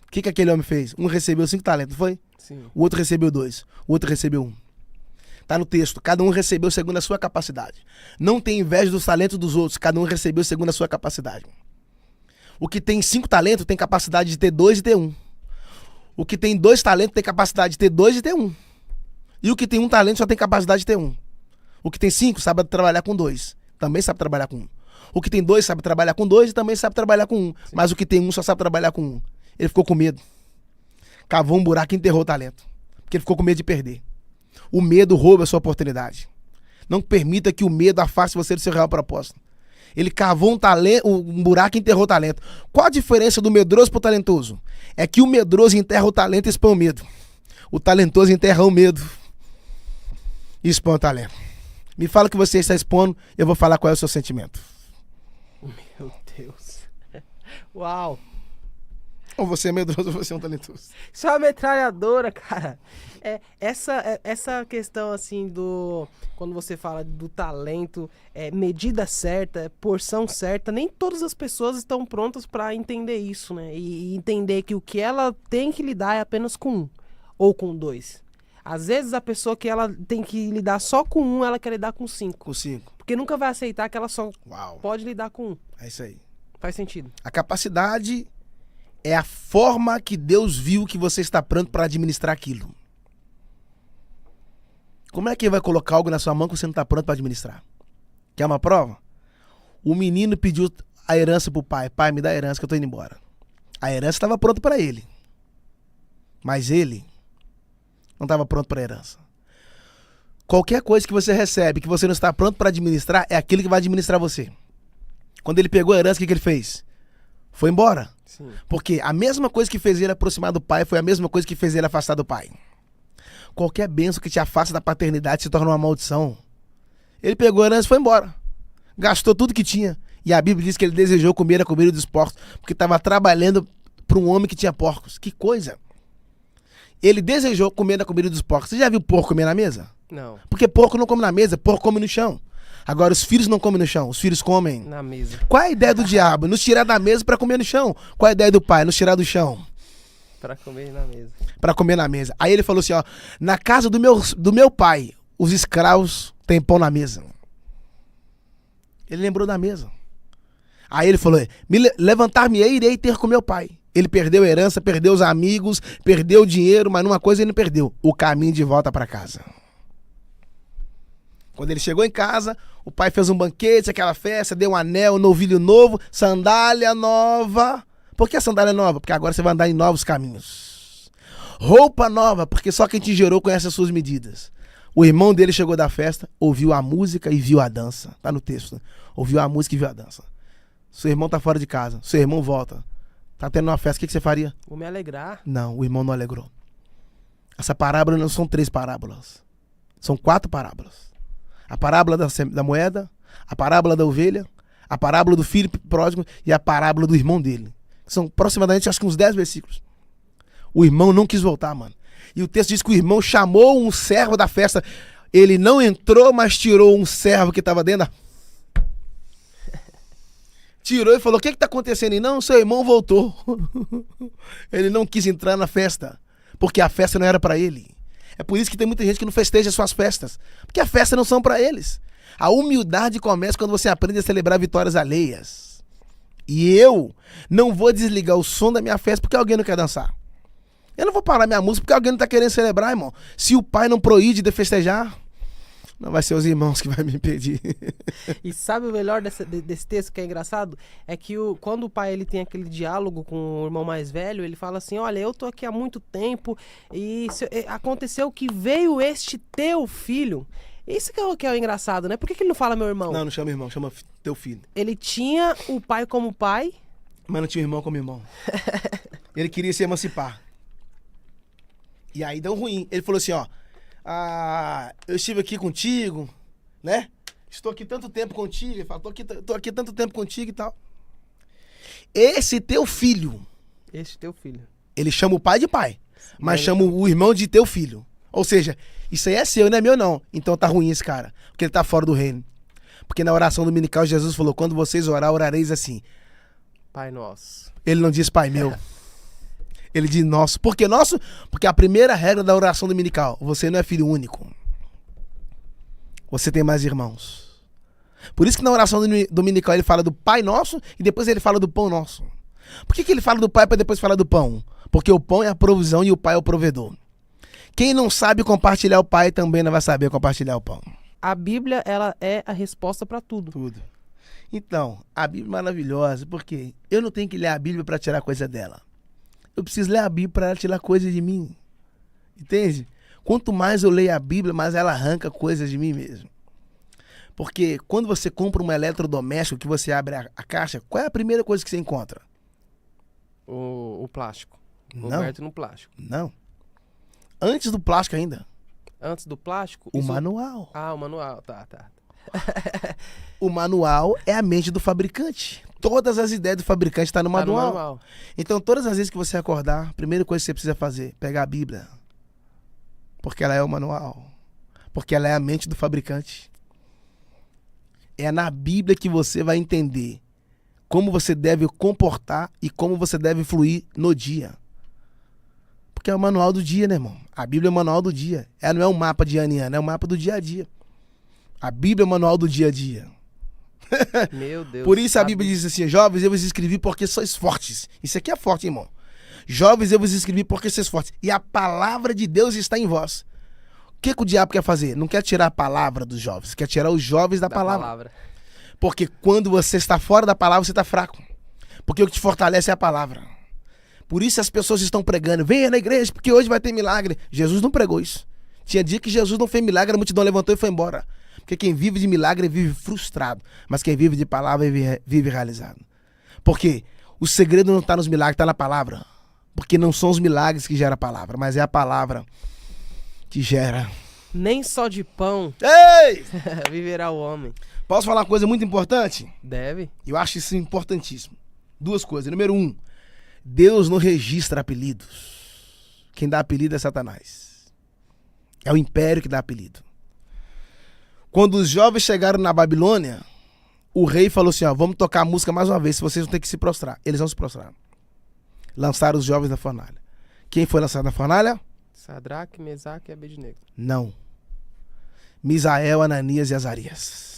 O que aquele homem fez? Um recebeu 5 talentos, foi? Sim. O outro recebeu 2. O outro recebeu 1. Está no texto. Cada um recebeu segundo a sua capacidade. Não tem inveja dos talentos dos outros. Cada um recebeu segundo a sua capacidade. O que tem 5 talentos tem capacidade de ter 2 e ter 1. O que tem 2 talentos tem capacidade de ter 2 e ter 1. E o que tem 1 talento só tem capacidade de ter 1. O que tem 5 sabe trabalhar com 2. Também sabe trabalhar com 1. O que tem 2 sabe trabalhar com 2 e também sabe trabalhar com 1. Sim. Mas o que tem 1 só sabe trabalhar com 1. Ele ficou com medo. Cavou um buraco e enterrou o talento. Porque ele ficou com medo de perder. O medo rouba a sua oportunidade. Não permita que o medo afaste você do seu real propósito. Ele cavou um buraco e enterrou o talento. Qual a diferença do medroso pro talentoso? É que o medroso enterra o talento e expõe o medo. O talentoso enterra o medo e expõe o talento. Me fala o que você está expondo, eu vou falar qual é o seu sentimento. Meu Deus. Uau. Ou você é medroso ou você é um talentoso. Isso é uma metralhadora, cara. Essa questão, assim, quando você fala do talento, medida certa, porção certa, nem todas as pessoas estão prontas para entender isso, né? E entender que o que ela tem que lidar é apenas com 1 ou com 2. Às vezes a pessoa que ela tem que lidar só com 1, ela quer lidar com 5. Com 5. Porque nunca vai aceitar que ela só pode lidar com 1. É isso aí. Faz sentido. A capacidade é a forma que Deus viu que você está pronto para administrar aquilo. Como é que ele vai colocar algo na sua mão que você não está pronto para administrar? Quer uma prova? O menino pediu a herança pro pai. Pai, me dá a herança que eu tô indo embora. A herança estava pronta para ele. Mas ele não estava pronto para a herança. Qualquer coisa que você recebe que você não está pronto para administrar é aquilo que vai administrar você. Quando ele pegou a herança, o que ele fez? Foi embora. Sim. Porque a mesma coisa que fez ele aproximar do pai foi a mesma coisa que fez ele afastar do pai. Qualquer bênção que te afasta da paternidade se torna uma maldição. Ele pegou a herança e foi embora. Gastou tudo que tinha. E a Bíblia diz que ele desejou comer a comida dos porcos, porque estava trabalhando para um homem que tinha porcos. Que coisa! Ele desejou comer a comida dos porcos. Você já viu porco comer na mesa? Não. Porque porco não come na mesa, porco come no chão. Agora, os filhos não comem no chão, os filhos comem na mesa. Qual é a ideia do diabo? Nos tirar da mesa para comer no chão. Qual é a ideia do pai? Nos tirar do chão. Para comer na mesa. Para comer na mesa. Aí ele falou assim, ó, na casa do meu pai, os escravos têm pão na mesa. Ele lembrou da mesa. Aí ele falou, levantar-me-ei e irei ter com meu pai. Ele perdeu a herança, perdeu os amigos, perdeu o dinheiro, mas numa coisa ele não perdeu, o caminho de volta para casa. Quando ele chegou em casa, o pai fez um banquete, aquela festa, deu um anel, um novilho novo, sandália nova. Por que a sandália nova? Porque agora você vai andar em novos caminhos. Roupa nova, porque só quem te gerou conhece as suas medidas. O irmão dele chegou da festa, ouviu a música e viu a dança. Tá no texto, né? Ouviu a música e viu a dança. Seu irmão tá fora de casa, seu irmão volta. Tá tendo uma festa, o que você faria? Vou me alegrar. Não, o irmão não alegrou. Essa parábola não são 3 parábolas. São 4 parábolas. A parábola da moeda, a parábola da ovelha, a parábola do filho pródigo e a parábola do irmão dele. São aproximadamente, acho que uns 10 versículos. O irmão não quis voltar, mano. E o texto diz que o irmão chamou um servo da festa. Ele não entrou, mas tirou um servo que estava dentro da... Tirou e falou, o que está acontecendo? E não, seu irmão voltou. Ele não quis entrar na festa, porque a festa não era para ele. É por isso que tem muita gente que não festeja as suas festas, porque as festas não são para eles. A humildade começa quando você aprende a celebrar vitórias alheias. E eu não vou desligar o som da minha festa porque alguém não quer dançar. Eu não vou parar minha música porque alguém não está querendo celebrar, irmão. Se o pai não proíbe de festejar, não vai ser os irmãos que vai me impedir. E sabe o melhor desse texto que é engraçado? É que quando o pai ele tem aquele diálogo com o irmão mais velho, ele fala assim, olha, eu tô aqui há muito tempo e aconteceu que veio este teu filho. Isso que é o engraçado, né? Por que ele não fala meu irmão? Não chama irmão, chama teu filho. Ele tinha o pai como pai. Mas não tinha o irmão como irmão. Ele queria se emancipar. E aí deu ruim. Ele falou assim, ó, eu estive aqui contigo, né? Estou aqui tanto tempo contigo. Ele fala, tô aqui tanto tempo contigo e tal. Esse teu filho. Ele chama o pai de pai, mas chama o irmão de teu filho. Ou seja, isso aí é seu, não é meu não. Então tá ruim esse cara, porque ele tá fora do reino. Porque na oração dominical Jesus falou, quando vocês orar, orareis assim. Pai nosso. Ele não diz pai meu. Ele diz nosso. Por que nosso? Porque a primeira regra da oração dominical, você não é filho único. Você tem mais irmãos. Por isso que na oração dominical ele fala do Pai Nosso e depois ele fala do Pão Nosso. Por que ele fala do Pai para depois falar do Pão? Porque o pão é a provisão e o Pai é o provedor. Quem não sabe compartilhar o Pai também não vai saber compartilhar o pão. A Bíblia, ela é a resposta para tudo. Tudo. Então, a Bíblia é maravilhosa, porque eu não tenho que ler a Bíblia para tirar coisa dela. Eu preciso ler a Bíblia para ela tirar coisa de mim. Entende? Quanto mais eu leio a Bíblia, mais ela arranca coisas de mim mesmo. Porque quando você compra um eletrodoméstico, que você abre a caixa, qual é a primeira coisa que você encontra? O plástico. Não. Coberto no plástico. Não. Antes do plástico ainda. Antes do plástico? O manual. Ah, o manual. Tá. O manual é a mente do fabricante. Todas as ideias do fabricante estão no manual. Então, todas as vezes que você acordar, a primeira coisa que você precisa fazer, pegar a Bíblia. Porque ela é o manual. Porque ela é a mente do fabricante. É na Bíblia que você vai entender como você deve comportar e como você deve fluir no dia. Porque é o manual do dia, né, irmão? A Bíblia é o manual do dia. Ela não é um mapa de ano em ano, é o mapa do dia a dia. A Bíblia é o manual do dia a dia. Meu Deus. Por isso a Bíblia diz assim, jovens, eu vos escrevi porque sois fortes. Isso aqui é forte, irmão. Jovens, eu vos escrevi porque sois fortes. E a palavra de Deus está em vós. O que o diabo quer fazer? Não quer tirar a palavra dos jovens, quer tirar os jovens da palavra. Porque quando você está fora da palavra, você está fraco. Porque o que te fortalece é a palavra. Por isso as pessoas estão pregando, venha na igreja, porque hoje vai ter milagre. Jesus não pregou isso. Tinha dia que Jesus não fez milagre, a multidão levantou e foi embora. Porque quem vive de milagre vive frustrado. Mas quem vive de palavra vive realizado. Porque o segredo não está nos milagres, está na palavra. Porque não são os milagres que geram a palavra, mas é a palavra que gera. Nem só de pão Ei! viverá o homem. Posso falar uma coisa muito importante? Deve. Eu acho isso importantíssimo. 2 coisas. Número 1, Deus não registra apelidos. Quem dá apelido é Satanás. É o império que dá apelido. Quando os jovens chegaram na Babilônia, o rei falou assim, ó, vamos tocar a música mais uma vez, vocês vão ter que se prostrar. Eles vão se prostrar. Lançaram os jovens na fornalha. Quem foi lançado na fornalha? Sadraque, Mesaque e Abednego. Não. Misael, Ananias e Azarias.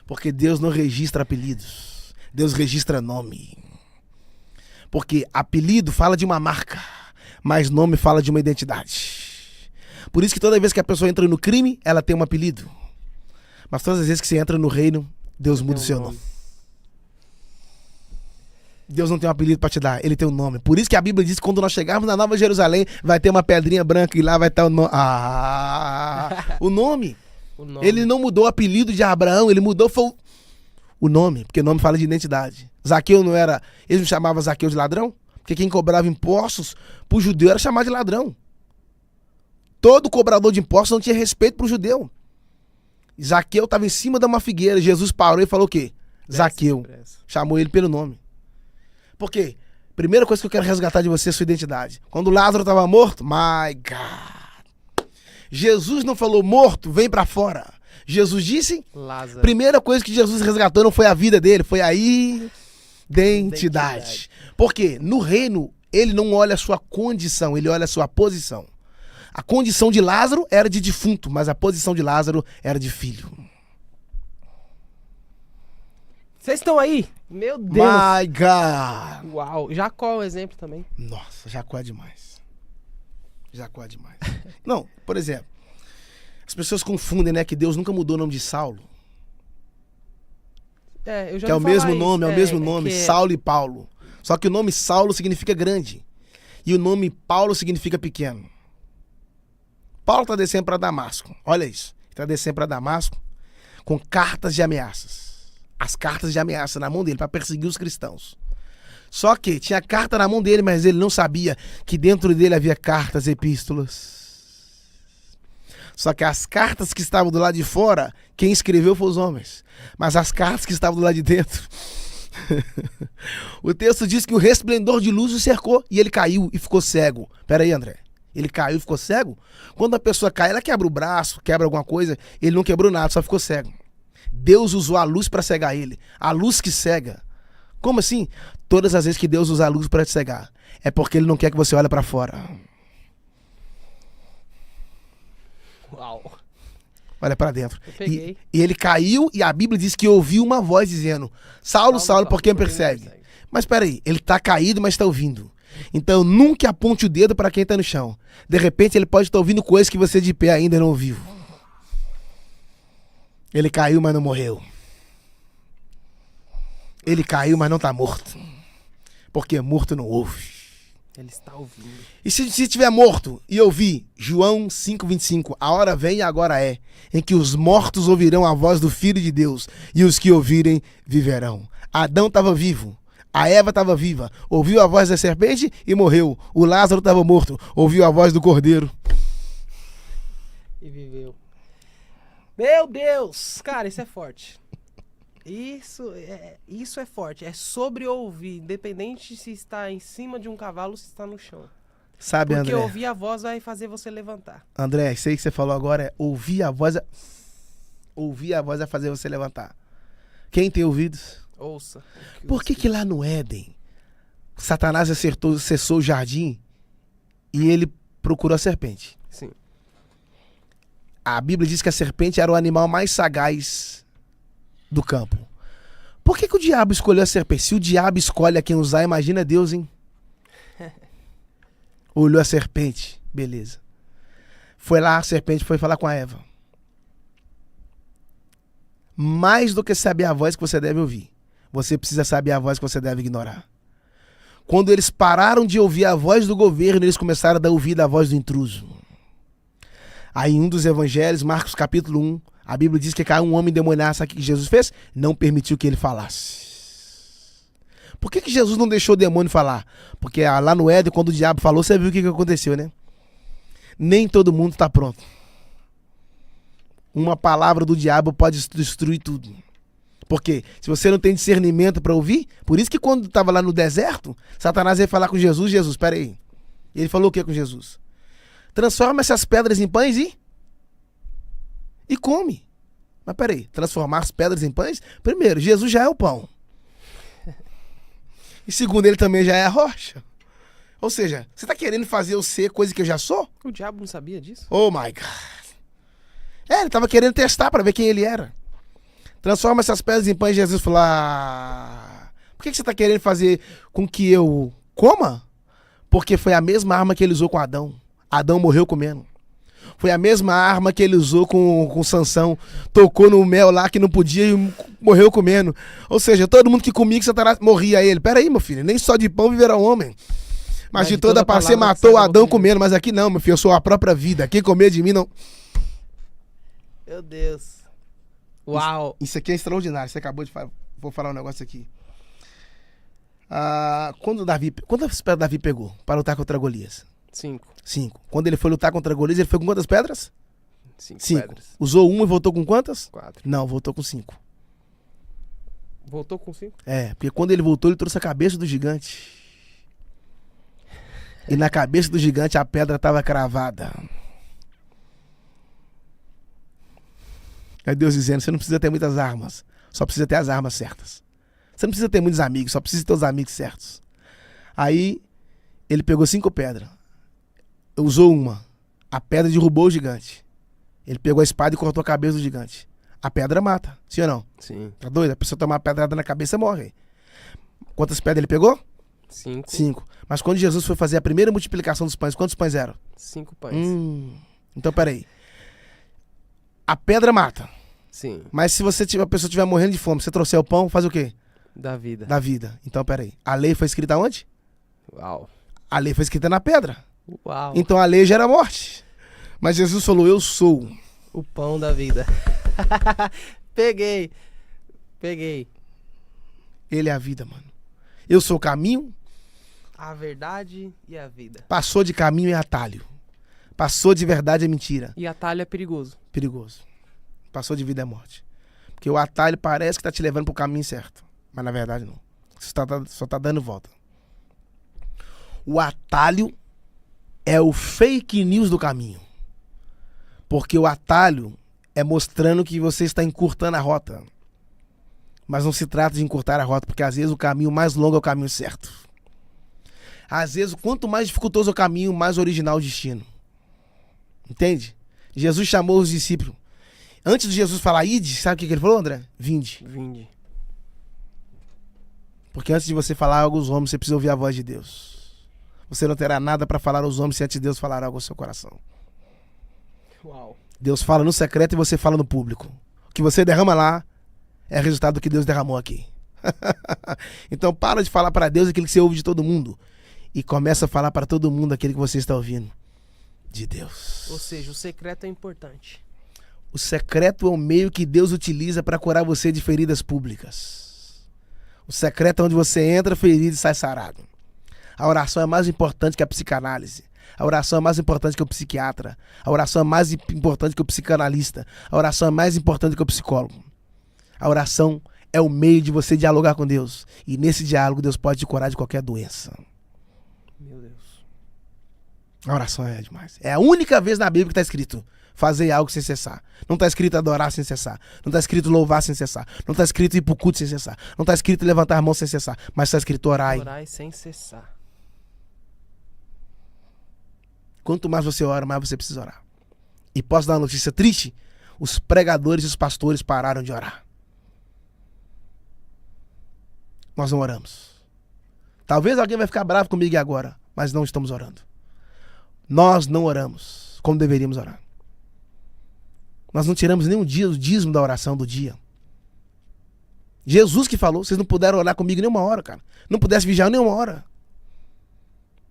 Porque Deus não registra apelidos. Deus registra nome. Porque apelido fala de uma marca, mas nome fala de uma identidade. Por isso que toda vez que a pessoa entra no crime, ela tem um apelido. Mas todas as vezes que você entra no reino, Deus muda o seu nome. Deus não tem um apelido pra te dar, ele tem um nome. Por isso que a Bíblia diz que quando nós chegarmos na Nova Jerusalém, vai ter uma pedrinha branca e lá vai estar o nome. O nome. O nome. Ele não mudou o apelido de Abraão, ele mudou foi o nome, porque o nome fala de identidade. Zaqueu não era... Eles não chamavam Zaqueu de ladrão? Porque quem cobrava impostos pro judeu era chamado de ladrão. Todo cobrador de impostos não tinha respeito pro judeu. Zaqueu estava em cima de uma figueira. Jesus parou e falou o quê? Zaqueu. Chamou ele pelo nome. Por quê? Primeira coisa que eu quero resgatar de você é a sua identidade. Quando Lázaro estava morto, my God. Jesus não falou morto, vem pra fora. Jesus disse, Lázaro. Primeira coisa que Jesus resgatou não foi a vida dele, foi a identidade. Por quê? No reino, ele não olha a sua condição, ele olha a sua posição. A condição de Lázaro era de defunto, mas a posição de Lázaro era de filho. Vocês estão aí? Meu Deus. My God. Uau. Jacó é um exemplo também. Nossa, Jacó é demais. Jacó é demais. Não, por exemplo, as pessoas confundem, né, que Deus nunca mudou o nome de Saulo. Eu já Que é o ouvi falar mesmo nome, isso. é o mesmo nome, Saulo e Paulo. Só que o nome Saulo significa grande. E o nome Paulo significa pequeno. Paulo está descendo para Damasco. Olha isso. Está descendo para Damasco com cartas de ameaças. As cartas de ameaça na mão dele para perseguir os cristãos. Só que tinha carta na mão dele, mas ele não sabia que dentro dele havia cartas, epístolas. Só que as cartas que estavam do lado de fora, quem escreveu foi os homens. Mas as cartas que estavam do lado de dentro... O texto diz que o resplendor de luz o cercou e ele caiu e ficou cego. Pera aí, André. Ele caiu e ficou cego? Quando a pessoa cai, ela quebra o braço, quebra alguma coisa. Ele não quebrou nada, só ficou cego. Deus usou a luz para cegar ele. A luz que cega. Como assim? Todas as vezes que Deus usa a luz para te cegar, é porque ele não quer que você olhe para fora. Uau. Olha para dentro. Eu peguei. E ele caiu e a Bíblia diz que ouviu uma voz dizendo: Saulo, Saulo, por que me persegue? Mas peraí, ele tá caído, mas tá ouvindo. Então nunca aponte o dedo para quem tá no chão. De repente ele pode estar ouvindo coisas que você de pé ainda não ouviu. Ele caiu, mas não morreu. Ele caiu, mas não tá morto. Porque morto não ouve. Ele está ouvindo. E se estiver morto e ouvir, João 5,25, a hora vem e agora é, em que os mortos ouvirão a voz do Filho de Deus, e os que ouvirem viverão. Adão estava vivo, a Eva estava viva, ouviu a voz da serpente e morreu. O Lázaro estava morto, ouviu a voz do Cordeiro. E viveu. Meu Deus! Cara, isso é forte. Isso é forte. É sobre ouvir, independente se está em cima de um cavalo ou se está no chão. Sabe, Porque André? ouvir a voz vai fazer você levantar. André, isso aí que você falou agora é ouvir a voz. Ouvir a voz vai fazer você levantar. Quem tem ouvidos? Ouça. Por que lá no Éden, Satanás acessou o jardim e ele procurou a serpente? Sim. A Bíblia diz que a serpente era o animal mais sagaz do campo. Por que o diabo escolheu a serpente? Se o diabo escolhe a quem usar, imagina Deus, hein? Olhou a serpente, beleza. Foi lá, a serpente foi falar com a Eva. Mais do que saber a voz que você deve ouvir, você precisa saber a voz que você deve ignorar. Quando eles pararam de ouvir a voz do governo, eles começaram a dar ouvido à voz do intruso. Aí em um dos evangelhos, Marcos capítulo 1, a Bíblia diz que caiu um homem endemoniado. Sabe o que Jesus fez? Não permitiu que ele falasse. Por que Jesus não deixou o demônio falar? Porque lá no Éden, quando o diabo falou, você viu o que aconteceu, né? Nem todo mundo está pronto. Uma palavra do diabo pode destruir tudo. Porque se você não tem discernimento para ouvir, por isso que quando estava lá no deserto, Satanás veio falar com Jesus. Jesus, espera aí. Ele falou o que com Jesus? Transforma essas pedras em pães e come. Mas peraí, transformar as pedras em pães? Primeiro, Jesus já é o pão. E segundo, ele também já é a rocha. Ou seja, você está querendo fazer eu ser coisa que eu já sou? O diabo não sabia disso? Oh my God. Ele estava querendo testar para ver quem ele era. Transforma essas pedras em pães. Jesus falou: por que você está querendo fazer com que eu coma? Porque foi a mesma arma que ele usou com Adão. Adão morreu comendo. Foi a mesma arma que ele usou com Sansão. Tocou no mel lá que não podia e morreu comendo. Ou seja, todo mundo que comia que Satanás morria ele. Pera aí, meu filho, nem só de pão viverá o homem. Mas de toda parte você matou Adão comendo, mas aqui não, meu filho, eu sou a própria vida. Quem comer de mim não... Meu Deus. Uau. Isso aqui é extraordinário, você acabou de falar. Vou falar um negócio aqui. Quantas pedras Davi pegou para lutar contra Golias? 5. 5. Quando ele foi lutar contra Golias, ele foi com quantas pedras? 5 pedras. Usou uma e voltou com quantas? 4. Não, voltou com 5. Voltou com 5? É, porque quando ele voltou, ele trouxe a cabeça do gigante. E na cabeça do gigante a pedra estava cravada. É Deus dizendo, você não precisa ter muitas armas, só precisa ter as armas certas. Você não precisa ter muitos amigos, só precisa ter os amigos certos. Aí, ele pegou 5 pedras. Usou uma. A pedra derrubou o gigante. Ele pegou a espada e cortou a cabeça do gigante. A pedra mata, sim ou não? Sim. Tá doido? A pessoa tomar uma pedrada na cabeça morre. Quantas pedras ele pegou? 5. 5. Mas quando Jesus foi fazer a primeira multiplicação dos pães, quantos pães eram? 5 pães. Então, peraí. A pedra mata. Sim. Mas se a pessoa estiver morrendo de fome, você trouxer o pão, faz o quê? Da vida. Da vida. Então, peraí. A lei foi escrita onde? Uau. A lei foi escrita na pedra. Uau. Então a lei gera morte. Mas Jesus falou, eu sou o pão da vida. Peguei. Ele é a vida, mano. Eu sou o caminho. A verdade e a vida. Passou de caminho é atalho. Passou de verdade é mentira. E atalho é perigoso. Perigoso. Passou de vida é morte. Porque o atalho parece que tá te levando pro caminho certo. Mas na verdade não. Você só tá dando volta. O atalho é o fake news do caminho. Porque o atalho é mostrando que você está encurtando a rota. Mas não se trata de encurtar a rota, porque às vezes o caminho mais longo é o caminho certo. Às vezes, quanto mais dificultoso é o caminho, mais original o destino. Entende? Jesus chamou os discípulos. Antes de Jesus falar ide, sabe o que ele falou, André? Vinde. Porque antes de você falar algo aos homens, você precisa ouvir a voz de Deus. Você não terá nada para falar aos homens se antes de Deus falar algo ao seu coração. Uau. Deus fala no secreto e você fala no público. O que você derrama lá é resultado do que Deus derramou aqui. Então para de falar para Deus aquilo que você ouve de todo mundo. E começa a falar para todo mundo aquilo que você está ouvindo de Deus. Ou seja, o secreto é importante. O secreto é o meio que Deus utiliza para curar você de feridas públicas. O secreto é onde você entra ferido e sai sarado. A oração é mais importante que a psicanálise. A oração é mais importante que o psiquiatra. A oração é mais importante que o psicanalista. A oração é mais importante que o psicólogo. A oração é o meio de você dialogar com Deus. E nesse diálogo Deus pode te curar de qualquer doença. Meu Deus. A oração é demais. É a única vez na Bíblia que está escrito fazer algo sem cessar. Não está escrito adorar sem cessar. Não está escrito louvar sem cessar. Não está escrito ir pro culto sem cessar. Não está escrito levantar a mão sem cessar. Mas está escrito orai. Orai sem cessar. Quanto mais você ora, mais você precisa orar. E posso dar uma notícia triste? Os pregadores e os pastores pararam de orar. Nós não oramos. Talvez alguém vai ficar bravo comigo agora, mas não estamos orando. Nós não oramos como deveríamos orar. Nós não tiramos nem um dia o dízimo da oração do dia. Jesus que falou, vocês não puderam orar comigo nenhuma hora, cara. Não pudesse vigiar nenhuma hora.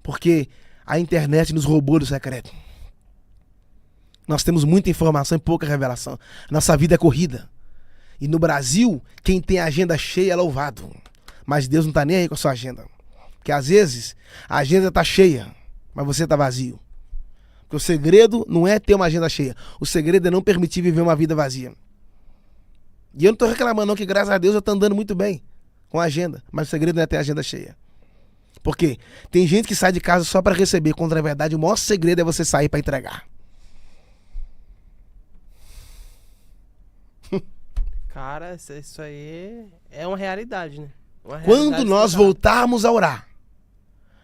Porque a internet nos roubou do secreto. Nós temos muita informação e pouca revelação. Nossa vida é corrida. E no Brasil, quem tem a agenda cheia é louvado. Mas Deus não está nem aí com a sua agenda. Porque às vezes a agenda está cheia, mas você está vazio. Porque o segredo não é ter uma agenda cheia. O segredo é não permitir viver uma vida vazia. E eu não estou reclamando não, que graças a Deus eu estou andando muito bem com a agenda. Mas o segredo não é ter a agenda cheia. Porque tem gente que sai de casa só para receber, quando na verdade o maior segredo é você sair para entregar. Cara, isso aí é uma realidade, né? Quando nós voltarmos a orar,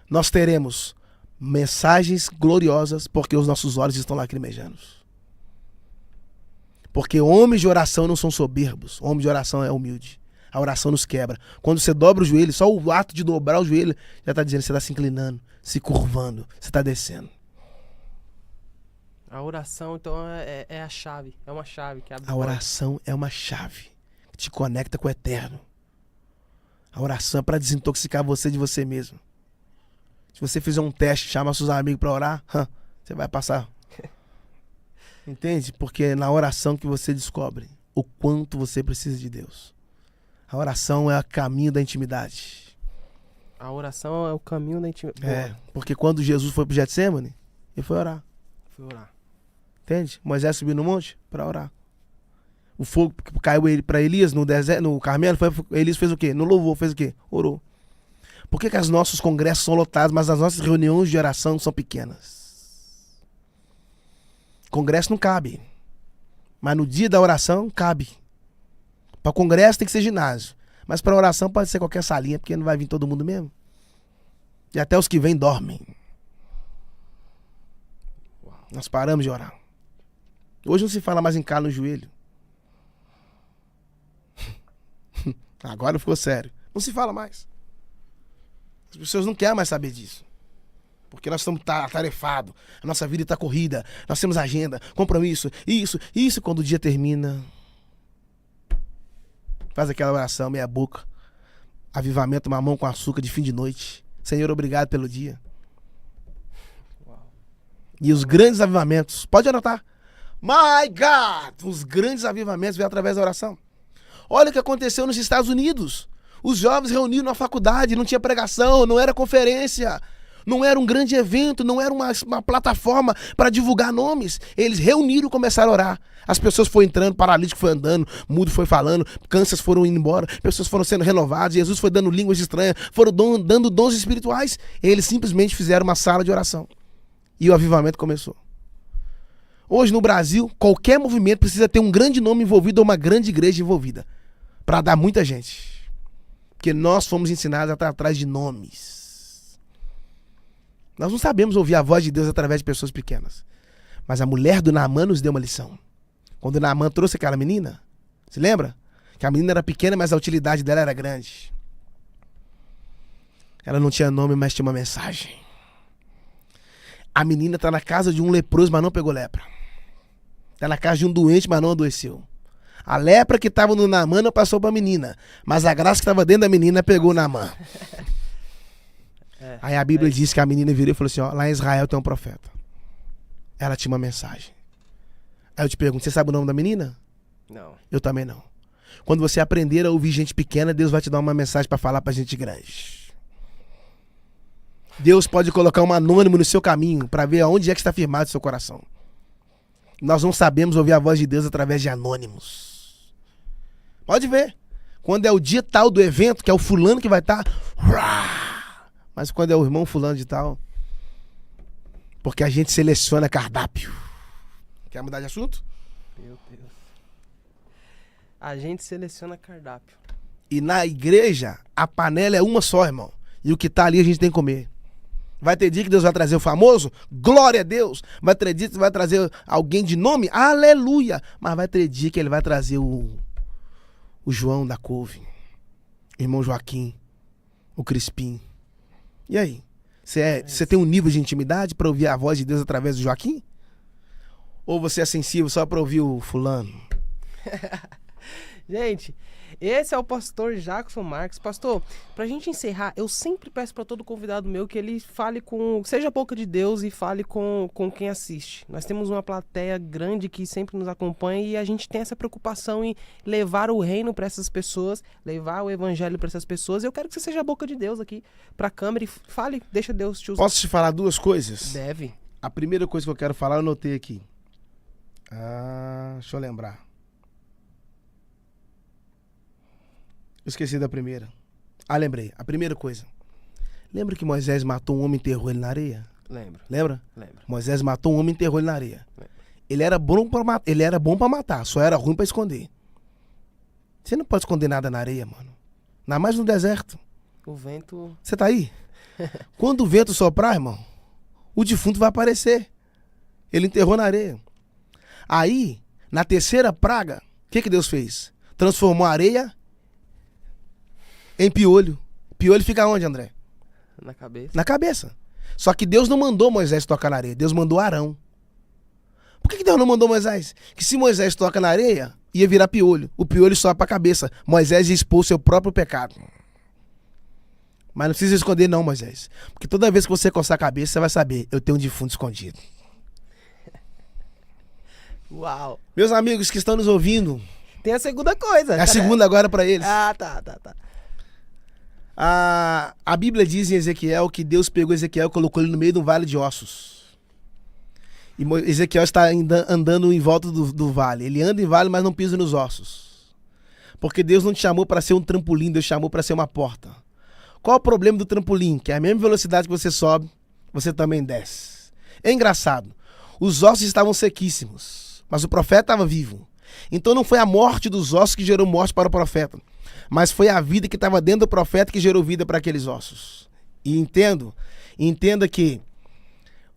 nós teremos mensagens gloriosas, porque os nossos olhos estão lacrimejando. Porque homens de oração não são soberbos, homem de oração é humilde. A oração nos quebra. Quando você dobra o joelho, só o ato de dobrar o joelho já está dizendo que você está se inclinando, se curvando, você está descendo. A oração, então, é a chave. É uma chave que abre A oração é uma chave que te conecta com o eterno. A oração é para desintoxicar você de você mesmo. Se você fizer um teste, chama seus amigos para orar, você vai passar. Entende? Porque é na oração que você descobre o quanto você precisa de Deus. A oração é o caminho da intimidade. A oração é o caminho da intimidade. Porque quando Jesus foi pro Getsemane, ele foi orar. Foi orar. Entende? Moisés subiu no monte para orar. O fogo que caiu para Elias no deserto, no Carmelo, Elias fez o quê? No louvor, fez o quê? Orou. Por que os nossos congressos são lotados, mas as nossas reuniões de oração são pequenas? Congresso não cabe. Mas no dia da oração, cabe. Para congresso tem que ser ginásio. Mas para oração pode ser qualquer salinha, porque não vai vir todo mundo mesmo. E até os que vêm dormem. Nós paramos de orar. Hoje não se fala mais em calo no joelho. Agora ficou sério. Não se fala mais. As pessoas não querem mais saber disso. Porque nós estamos atarefados. A nossa vida está corrida. Nós temos agenda, compromisso, isso. Quando o dia termina, faz aquela oração, meia boca. Avivamento, mamão com açúcar de fim de noite. Senhor, obrigado pelo dia. E os grandes avivamentos, pode anotar. My God! Os grandes avivamentos vêm através da oração. Olha o que aconteceu nos Estados Unidos. Os jovens reuniram na faculdade, não tinha pregação, não era conferência, não era um grande evento, não era uma plataforma para divulgar nomes. Eles reuniram e começaram a orar. As pessoas foram entrando, paralítico foi andando, mudo foi falando, cânceres foram indo embora, pessoas foram sendo renovadas, Jesus foi dando línguas estranhas, foram dando dons espirituais. Eles simplesmente fizeram uma sala de oração. E o avivamento começou. Hoje no Brasil, qualquer movimento precisa ter um grande nome envolvido ou uma grande igreja envolvida. Para dar muita gente. Porque nós fomos ensinados a estar atrás de nomes. Nós não sabemos ouvir a voz de Deus através de pessoas pequenas. Mas a mulher do Naamã nos deu uma lição. Quando o Naamã trouxe aquela menina, se lembra? Que a menina era pequena, mas a utilidade dela era grande. Ela não tinha nome, mas tinha uma mensagem. A menina está na casa de um leproso, mas não pegou lepra. Está na casa de um doente, mas não adoeceu. A lepra que estava no Naamã não passou para a menina, mas a graça que estava dentro da menina pegou o Naamã. Aí a Bíblia diz que a menina virou e falou assim, ó, lá em Israel tem um profeta. Ela tinha uma mensagem. Aí eu te pergunto, você sabe o nome da menina? Não. Eu também não. Quando você aprender a ouvir gente pequena, Deus vai te dar uma mensagem para falar para gente grande. Deus pode colocar um anônimo no seu caminho para ver aonde é que está firmado o seu coração. Nós não sabemos ouvir a voz de Deus através de anônimos. Pode ver. Quando é o dia tal do evento, que é o fulano que vai estar... Mas quando é o irmão fulano de tal... Porque a gente seleciona cardápio. Quer mudar de assunto? Meu Deus. A gente seleciona cardápio. E na igreja, a panela é uma só, irmão. E o que tá ali a gente tem que comer. Vai ter dia que Deus vai trazer o famoso? Glória a Deus. Vai ter dia que vai trazer alguém de nome? Aleluia. Mas vai ter dia que ele vai trazer o João da couve, o irmão Joaquim, o Crispim. E aí? Você tem um nível de intimidade para ouvir a voz de Deus através do Joaquim? Ou você é sensível só para ouvir o fulano? Gente, esse é o pastor Jackson Marques. Pastor, pra gente encerrar, eu sempre peço para todo convidado meu que ele fale seja a boca de Deus e fale com quem assiste. Nós temos uma plateia grande que sempre nos acompanha e a gente tem essa preocupação em levar o reino para essas pessoas, levar o evangelho para essas pessoas. Eu quero que você seja a boca de Deus aqui pra câmera e fale, deixa Deus te usar. Posso te falar duas coisas? Deve. A primeira coisa que eu quero falar, eu anotei aqui. Deixa eu lembrar. Eu esqueci da primeira. Lembrei. A primeira coisa. Lembra que Moisés matou um homem e enterrou ele na areia? Lembro. Lembra? Lembro. Moisés matou um homem e enterrou ele na areia. Lembro. Ele era bom pra matar, só era ruim pra esconder. Você não pode esconder nada na areia, mano. Ainda mais no deserto. O vento... Você tá aí? Quando o vento soprar, irmão, o defunto vai aparecer. Ele enterrou na areia. Aí, na terceira praga, o que Deus fez? Transformou a areia em piolho. Piolho fica onde, André? Na cabeça. Na cabeça. Só que Deus não mandou Moisés tocar na areia. Deus mandou Arão. Por que Deus não mandou Moisés? Que se Moisés toca na areia, ia virar piolho. O piolho sobe pra cabeça. Moisés ia expor seu próprio pecado. Mas não precisa esconder não, Moisés. Porque toda vez que você coçar a cabeça, você vai saber, eu tenho um defunto escondido. Uau. Meus amigos que estão nos ouvindo, Tem a segunda coisa. é a segunda agora pra eles. Tá. A Bíblia diz em Ezequiel que Deus pegou Ezequiel e colocou ele no meio de um vale de ossos. E Ezequiel está andando em volta do vale. Ele anda em vale, mas não pisa nos ossos. Porque Deus não te chamou para ser um trampolim, Deus te chamou para ser uma porta. Qual o problema do trampolim? Que é a mesma velocidade que você sobe, você também desce. É engraçado. Os ossos estavam sequíssimos, mas o profeta estava vivo. Então não foi a morte dos ossos que gerou morte para o profeta, mas foi a vida que estava dentro do profeta que gerou vida para aqueles ossos. E entenda que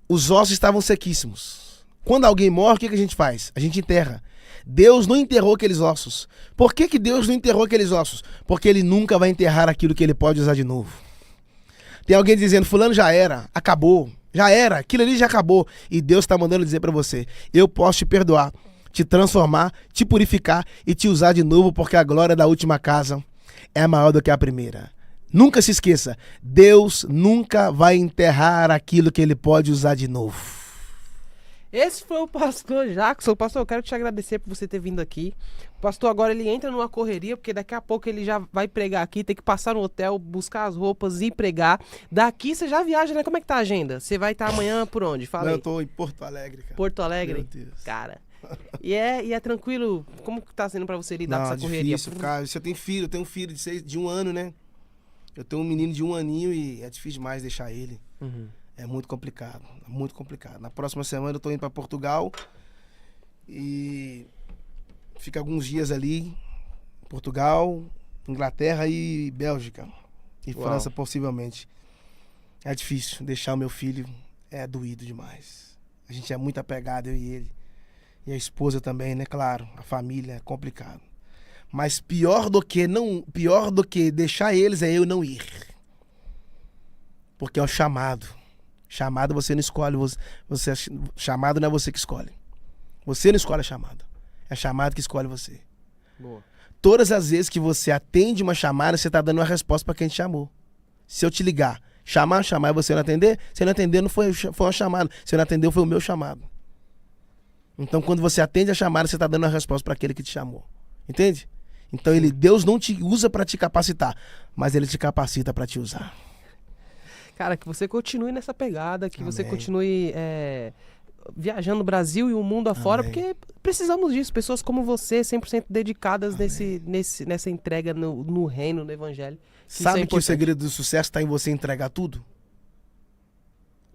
os ossos estavam sequíssimos. Quando alguém morre, o que a gente faz? A gente enterra. Deus não enterrou aqueles ossos. Por que Deus não enterrou aqueles ossos? Porque ele nunca vai enterrar aquilo que ele pode usar de novo. Tem alguém dizendo, fulano já era, acabou, já era, aquilo ali já acabou. E Deus está mandando dizer para você, eu posso te perdoar, te transformar, te purificar e te usar de novo, porque a glória da última casa é maior do que a primeira. Nunca se esqueça, Deus nunca vai enterrar aquilo que ele pode usar de novo. Esse foi o pastor Jackson. Pastor, eu quero te agradecer por você ter vindo aqui. O pastor agora ele entra numa correria, porque daqui a pouco ele já vai pregar aqui, tem que passar no hotel, buscar as roupas e pregar. Daqui você já viaja, né? Como é que tá a agenda? Você vai estar amanhã por onde? Fala aí. Eu tô em Porto Alegre, cara. Porto Alegre? Meu Deus. Cara. E é tranquilo? Como que tá sendo pra você lidar com essa correria? Difícil, cara. Você tem filho, eu tenho um filho de 1 ano, né? Eu tenho um menino de 1 aninho e é difícil demais deixar ele. Uhum. É muito complicado, muito complicado. Na próxima semana eu tô indo para Portugal e fica alguns dias ali, Portugal, Inglaterra e Bélgica. E Uau. França possivelmente. É difícil deixar o meu filho, é doído demais. A gente é muito apegado, eu e ele. E a esposa também, né? Claro, a família é complicado. Mas pior do que deixar eles é eu não ir. Porque é o chamado. Chamado você não escolhe, chamado não é você que escolhe. Você não escolhe a chamada. É a chamada que escolhe você. Boa. Todas as vezes que você atende uma chamada, você está dando uma resposta para quem te chamou. Se eu te ligar, chamar e você não atender, se não atender não foi uma chamada. Se não atendeu, foi o meu chamado. Então quando você atende a chamada, você está dando uma resposta para aquele que te chamou. Entende? Então Deus não te usa para te capacitar, mas ele te capacita para te usar. Cara, que você continue nessa pegada, que você Amém. continue viajando no Brasil e o mundo afora, Amém. porque precisamos disso. Pessoas como você, 100% dedicadas nessa entrega no reino, no evangelho. Sabe que o importante. segredo do sucesso está em você entregar tudo?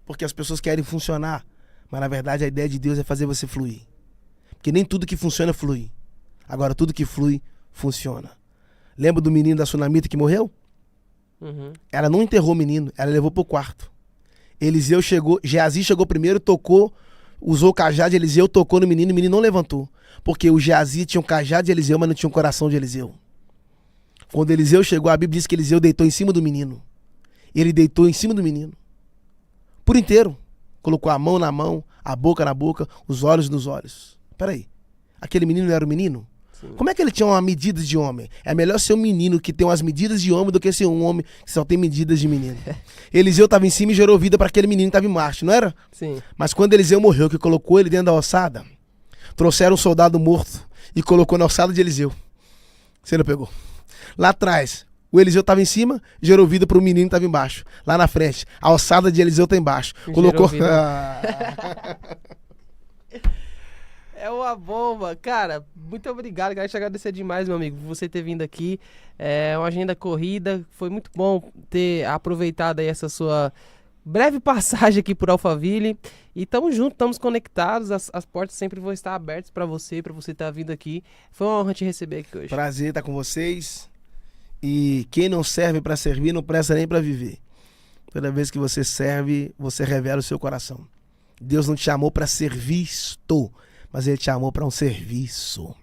Porque as pessoas querem funcionar, mas na verdade a ideia de Deus é fazer você fluir. Porque nem tudo que funciona flui. Agora tudo que flui, funciona. Lembra do menino da Sunamita que morreu? Uhum. Ela não enterrou o menino, ela levou pro quarto. Eliseu chegou, Geazi chegou primeiro, tocou, usou o cajado de Eliseu, tocou no menino, e o menino não levantou. Porque o Geazi tinha um cajado de Eliseu, mas não tinha um coração de Eliseu. Quando Eliseu chegou, a Bíblia diz que Eliseu deitou em cima do menino. Ele deitou em cima do menino. Por inteiro. Colocou a mão na mão, a boca na boca, os olhos nos olhos. Peraí, aquele menino não era um menino? Como é que ele tinha uma medida de homem? É melhor ser um menino que tem umas medidas de homem do que ser um homem que só tem medidas de menino. Eliseu estava em cima e gerou vida para aquele menino que estava embaixo, não era? Sim. Mas quando Eliseu morreu, que colocou ele dentro da ossada, trouxeram um soldado morto e colocou na ossada de Eliseu. Você não pegou? Lá atrás, o Eliseu estava em cima, gerou vida para o menino que estava embaixo. Lá na frente, a ossada de Eliseu está embaixo. Colocou... É uma bomba. Cara, muito obrigado. Quero te agradecer demais, meu amigo, por você ter vindo aqui. É uma agenda corrida. Foi muito bom ter aproveitado aí essa sua breve passagem aqui por Alphaville. E tamo junto, estamos conectados. As portas sempre vão estar abertas para você estar vindo aqui. Foi uma honra te receber aqui hoje. Prazer estar com vocês. E quem não serve para servir, não presta nem para viver. Toda vez que você serve, você revela o seu coração. Deus não te chamou para servir, mas ele te chamou para um serviço.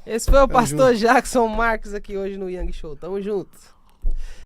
Esse foi o pastor Jackson Marques aqui hoje no Young Show. Tamo junto.